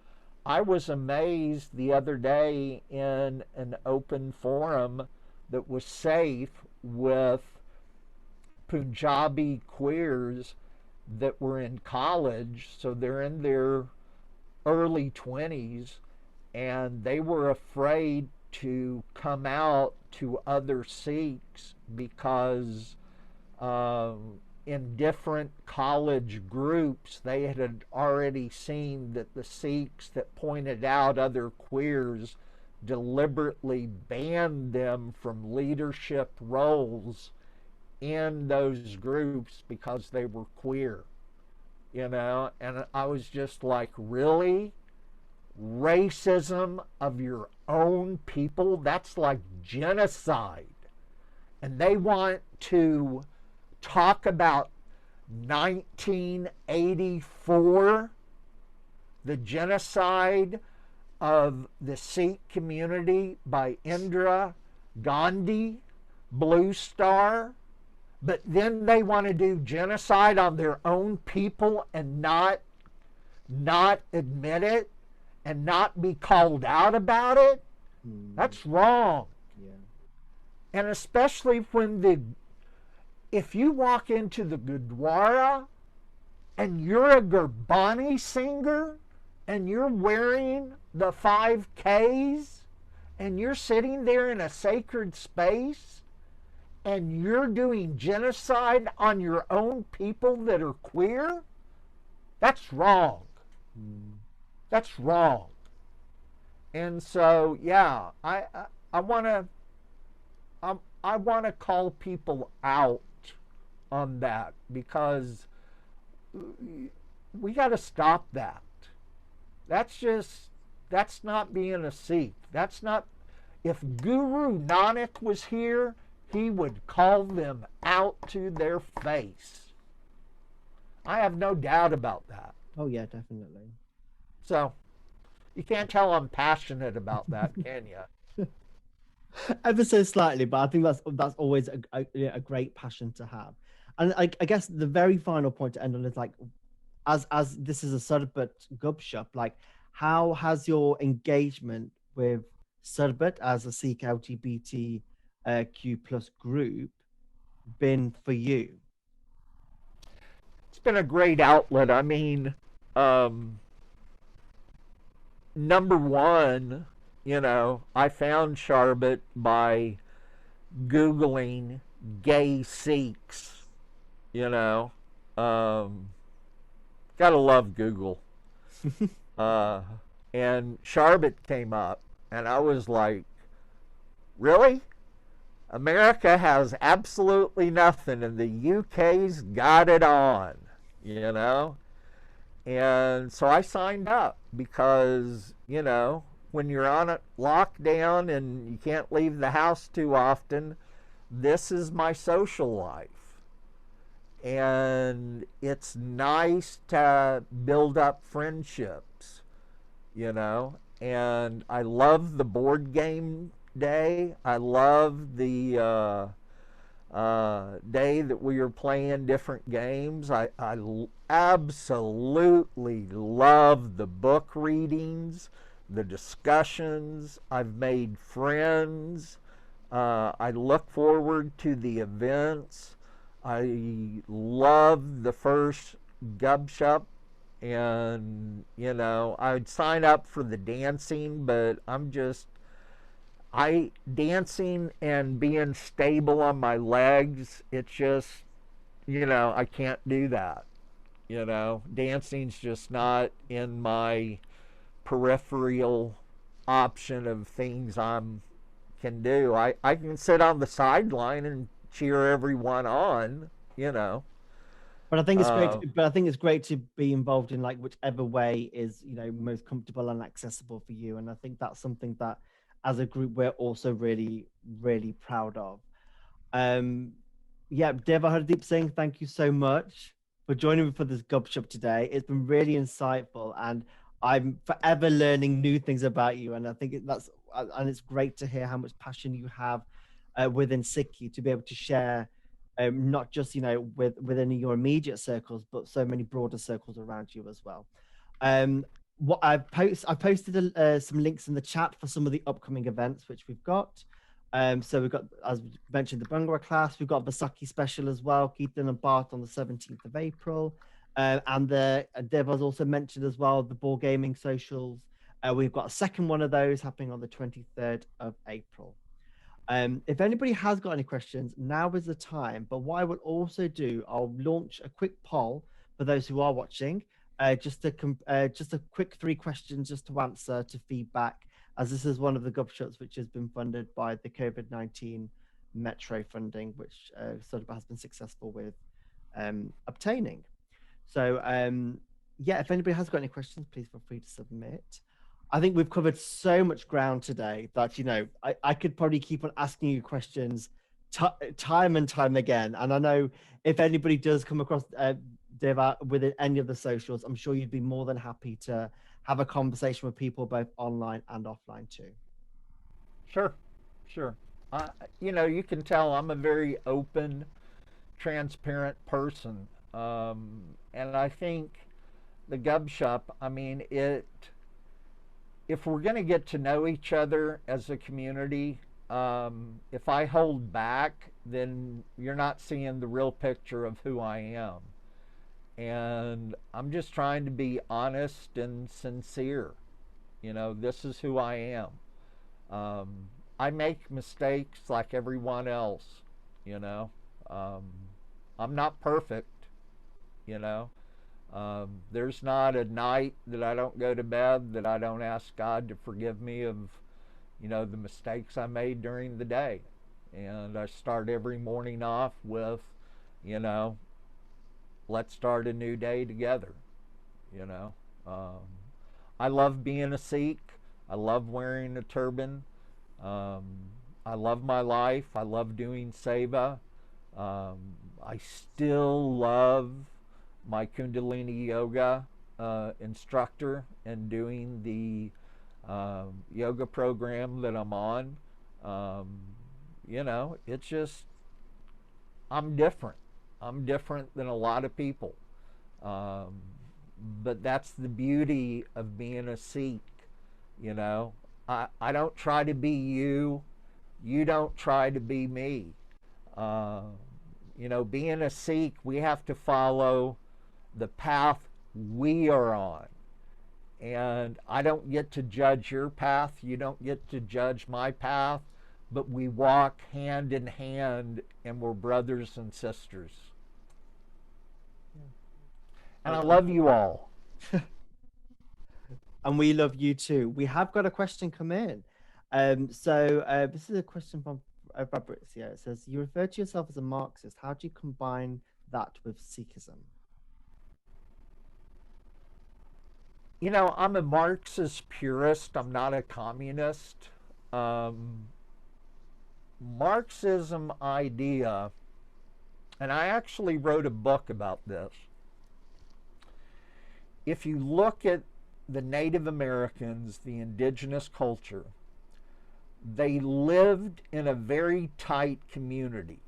I was amazed the other day in an open forum that was safe with Punjabi queers that were in college, so they're in their early 20s, and they were afraid to come out to other Sikhs because in different college groups they had already seen that the Sikhs that pointed out other queers deliberately banned them from leadership roles in those groups because they were queer, and I was just like, really? Racism of your own people? That's like genocide. And they want to talk about 1984, the genocide of the Sikh community by Indira Gandhi, Blue Star, but then they want to do genocide on their own people and not admit it and not be called out about it. That's wrong. Yeah. And especially if you walk into the Gurdwara and you're a Gurbani singer and you're wearing the 5 Ks and you're sitting there in a sacred space and you're doing genocide on your own people that are queer, that's wrong. That's wrong. And so, yeah, I want to I want to call people out on that because we got to stop that. That's just that's not being a Sikh. That's not. If Guru Nanak was here, he would call them out to their face. I have no doubt about that. Oh yeah, definitely. So you can't tell I'm passionate about that, can you? Ever so slightly, but I think that's always a great passion to have. And I guess the very final point to end on is like, as this is a Sarbat GupShup, like how has your engagement with Sarbat as a Sikh LGBTQ plus group been for you? It's been a great outlet. I mean, um, number one, I found Sarbat by Googling gay Sikhs, you know. Um, Gotta love Google. Uh, and Sarbat came up, and I was like, really? America has absolutely nothing, and the UK's got it on, you know? And so I signed up because, when you're on a lockdown and you can't leave the house too often, this is my social life. And it's nice to build up friendships, And I love the board game day. I love the day that we were playing different games. I absolutely love the book readings, the discussions. I've made friends. I look forward to the events. I love the first gup-shup, and I'd sign up for the dancing, but dancing and being stable on my legs, it's just, I can't do that. Dancing's just not in my peripheral option of things I can do. I can sit on the sideline and cheer everyone on, But I think it's great. Uh, But I think it's great to be involved in like whichever way is most comfortable and accessible for you. And I think that's something that, as a group, we're also really really proud of. Um, yeah, Deva Hardeep Singh, thank you so much for joining me for this GupShup today. It's been really insightful, and I'm forever learning new things about you. And I think and it's great to hear how much passion you have within Sikhi to be able to share, not just within your immediate circles, but so many broader circles around you as well. Um, what I posted some links in the chat for some of the upcoming events which we've got. So we've got, as mentioned, the Bhangra class. We've got Vaisakhi special as well, Keaton and Bart on the 17th of April. And the Deva's also mentioned as well the board gaming socials. We've got a second one of those happening on the 23rd of April. If anybody has got any questions, now is the time. But what I will also do, I'll launch a quick poll for those who are watching, just a quick 3 questions just to answer to feedback, as this is one of the GupShups which has been funded by the COVID-19 Metro funding, which Sarbat has been successful with obtaining. So yeah, if anybody has got any questions, please feel free to submit. I think we've covered so much ground today that, I could probably keep on asking you questions time and time again. And I know if anybody does come across Deva within any of the socials, I'm sure you'd be more than happy to have a conversation with people both online and offline too. sure, sure. You can tell I'm a very open, transparent person. And I think the GupShup, I mean, if we're going to get to know each other as a community, if I hold back, then you're not seeing the real picture of who I am. And I'm just trying to be honest and sincere. This is who I am. I make mistakes like everyone else. I'm not perfect, you know. There's not a night that I don't go to bed that I don't ask God to forgive me of, the mistakes I made during the day. And I start every morning off with, you know, let's start a new day together. You know, um, I love being a Sikh. I love wearing a turban. Um, I love my life. I love doing seva. Um, I still love my Kundalini yoga instructor and doing the yoga program that I'm on. Um, it's just, I'm different. I'm different than a lot of people. Um, but that's the beauty of being a Sikh. You know, I don't try to be you. You don't try to be me. Uh, being a Sikh, we have to follow the path we are on. And I don't get to judge your path. You don't get to judge my path. But we walk hand in hand and we're brothers and sisters. And I love you all. And we love you too. We have got a question come in. This is a question from Fabrizio. It says, you refer to yourself as a Marxist. How do you combine that with Sikhism? I'm a Marxist purist. I'm not a communist. Marxism idea, and I actually wrote a book about this. If you look at the Native Americans, the indigenous culture, they lived in a very tight community.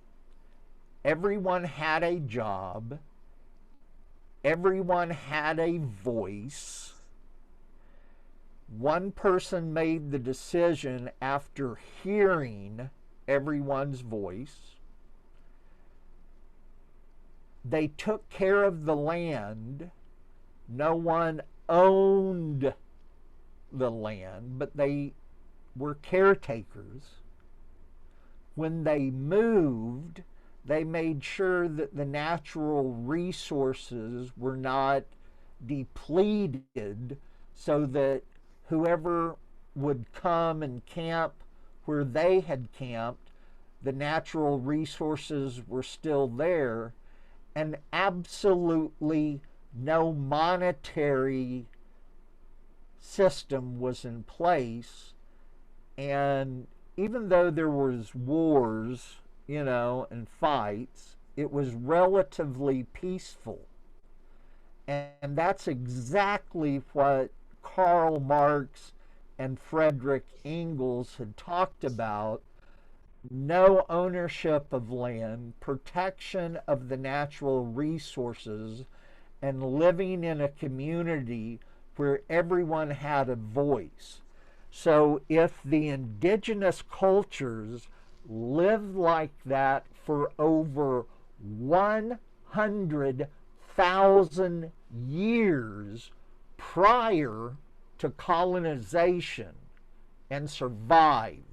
Everyone had a job. Everyone had a voice. One person made the decision after hearing everyone's voice. They took care of the land. No one owned the land, but they were caretakers. When they moved, they made sure that the natural resources were not depleted so that whoever would come and camp where they had camped, the natural resources were still there, and absolutely no monetary system was in place. And even though there was wars, and fights, it was relatively peaceful. And that's exactly what Karl Marx and Frederick Engels had talked about. No ownership of land, protection of the natural resources, and living in a community where everyone had a voice. So if the indigenous cultures lived like that for over 100,000 years prior to colonization and survived,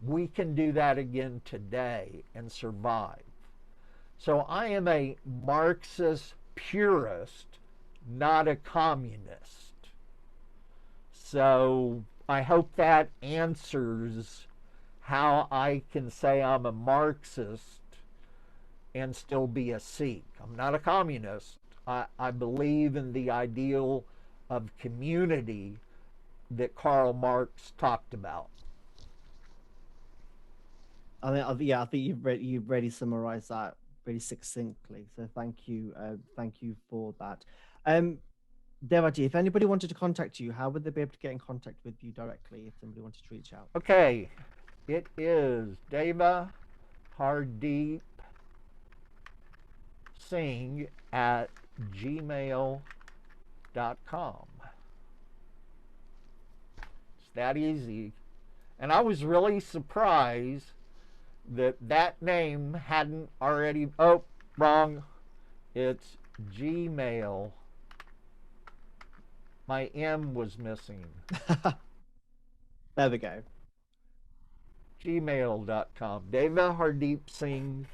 we can do that again today and survive. So I am a Marxist purist, not a communist. So I hope that answers how I can say I'm a Marxist and still be a Sikh. I'm not a communist. I believe in the ideal of community that Karl Marx talked about. I think you've really summarized that really succinctly. So thank you for that. Devaji, if anybody wanted to contact you, how would they be able to get in contact with you directly if somebody wanted to reach out? Okay, it is Deva Hardeep Singh at gmail.com. It's that easy. And I was really surprised that name hadn't already, oh, wrong. It's Gmail. My M was missing. There we go. Gmail.com. Deva Hardeep Singh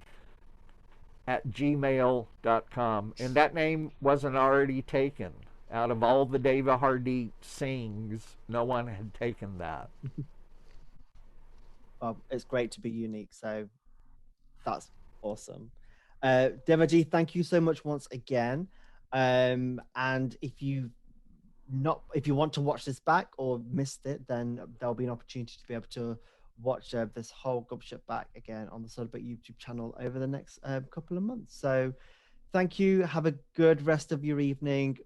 at gmail.com. And that name wasn't already taken. Out of all the Deva Hardeep Singhs, no one had taken that. Well, it's great to be unique. So that's awesome. Devaji, thank you so much once again. And if you want to watch this back or missed it, then there'll be an opportunity to be able to watch this whole gup-shup back again on the Sarbat YouTube channel over the next couple of months. So thank you. Have a good rest of your evening,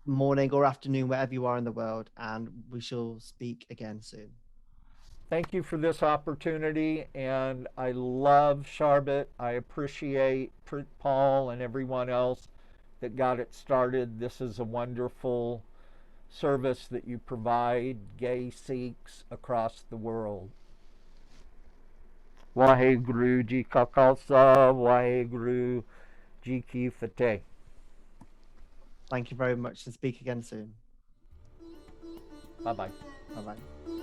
morning, or afternoon, wherever you are in the world, and we shall speak again soon. Thank you for this opportunity, and I love Sarbat. I appreciate Paul and everyone else that got it started. This is a wonderful service that you provide gay Sikhs across the world. Waheguru Ji Ka Khalsa, Waheguru Ji Ki Fateh. Thank you very much, and speak again soon. Bye bye. Bye bye.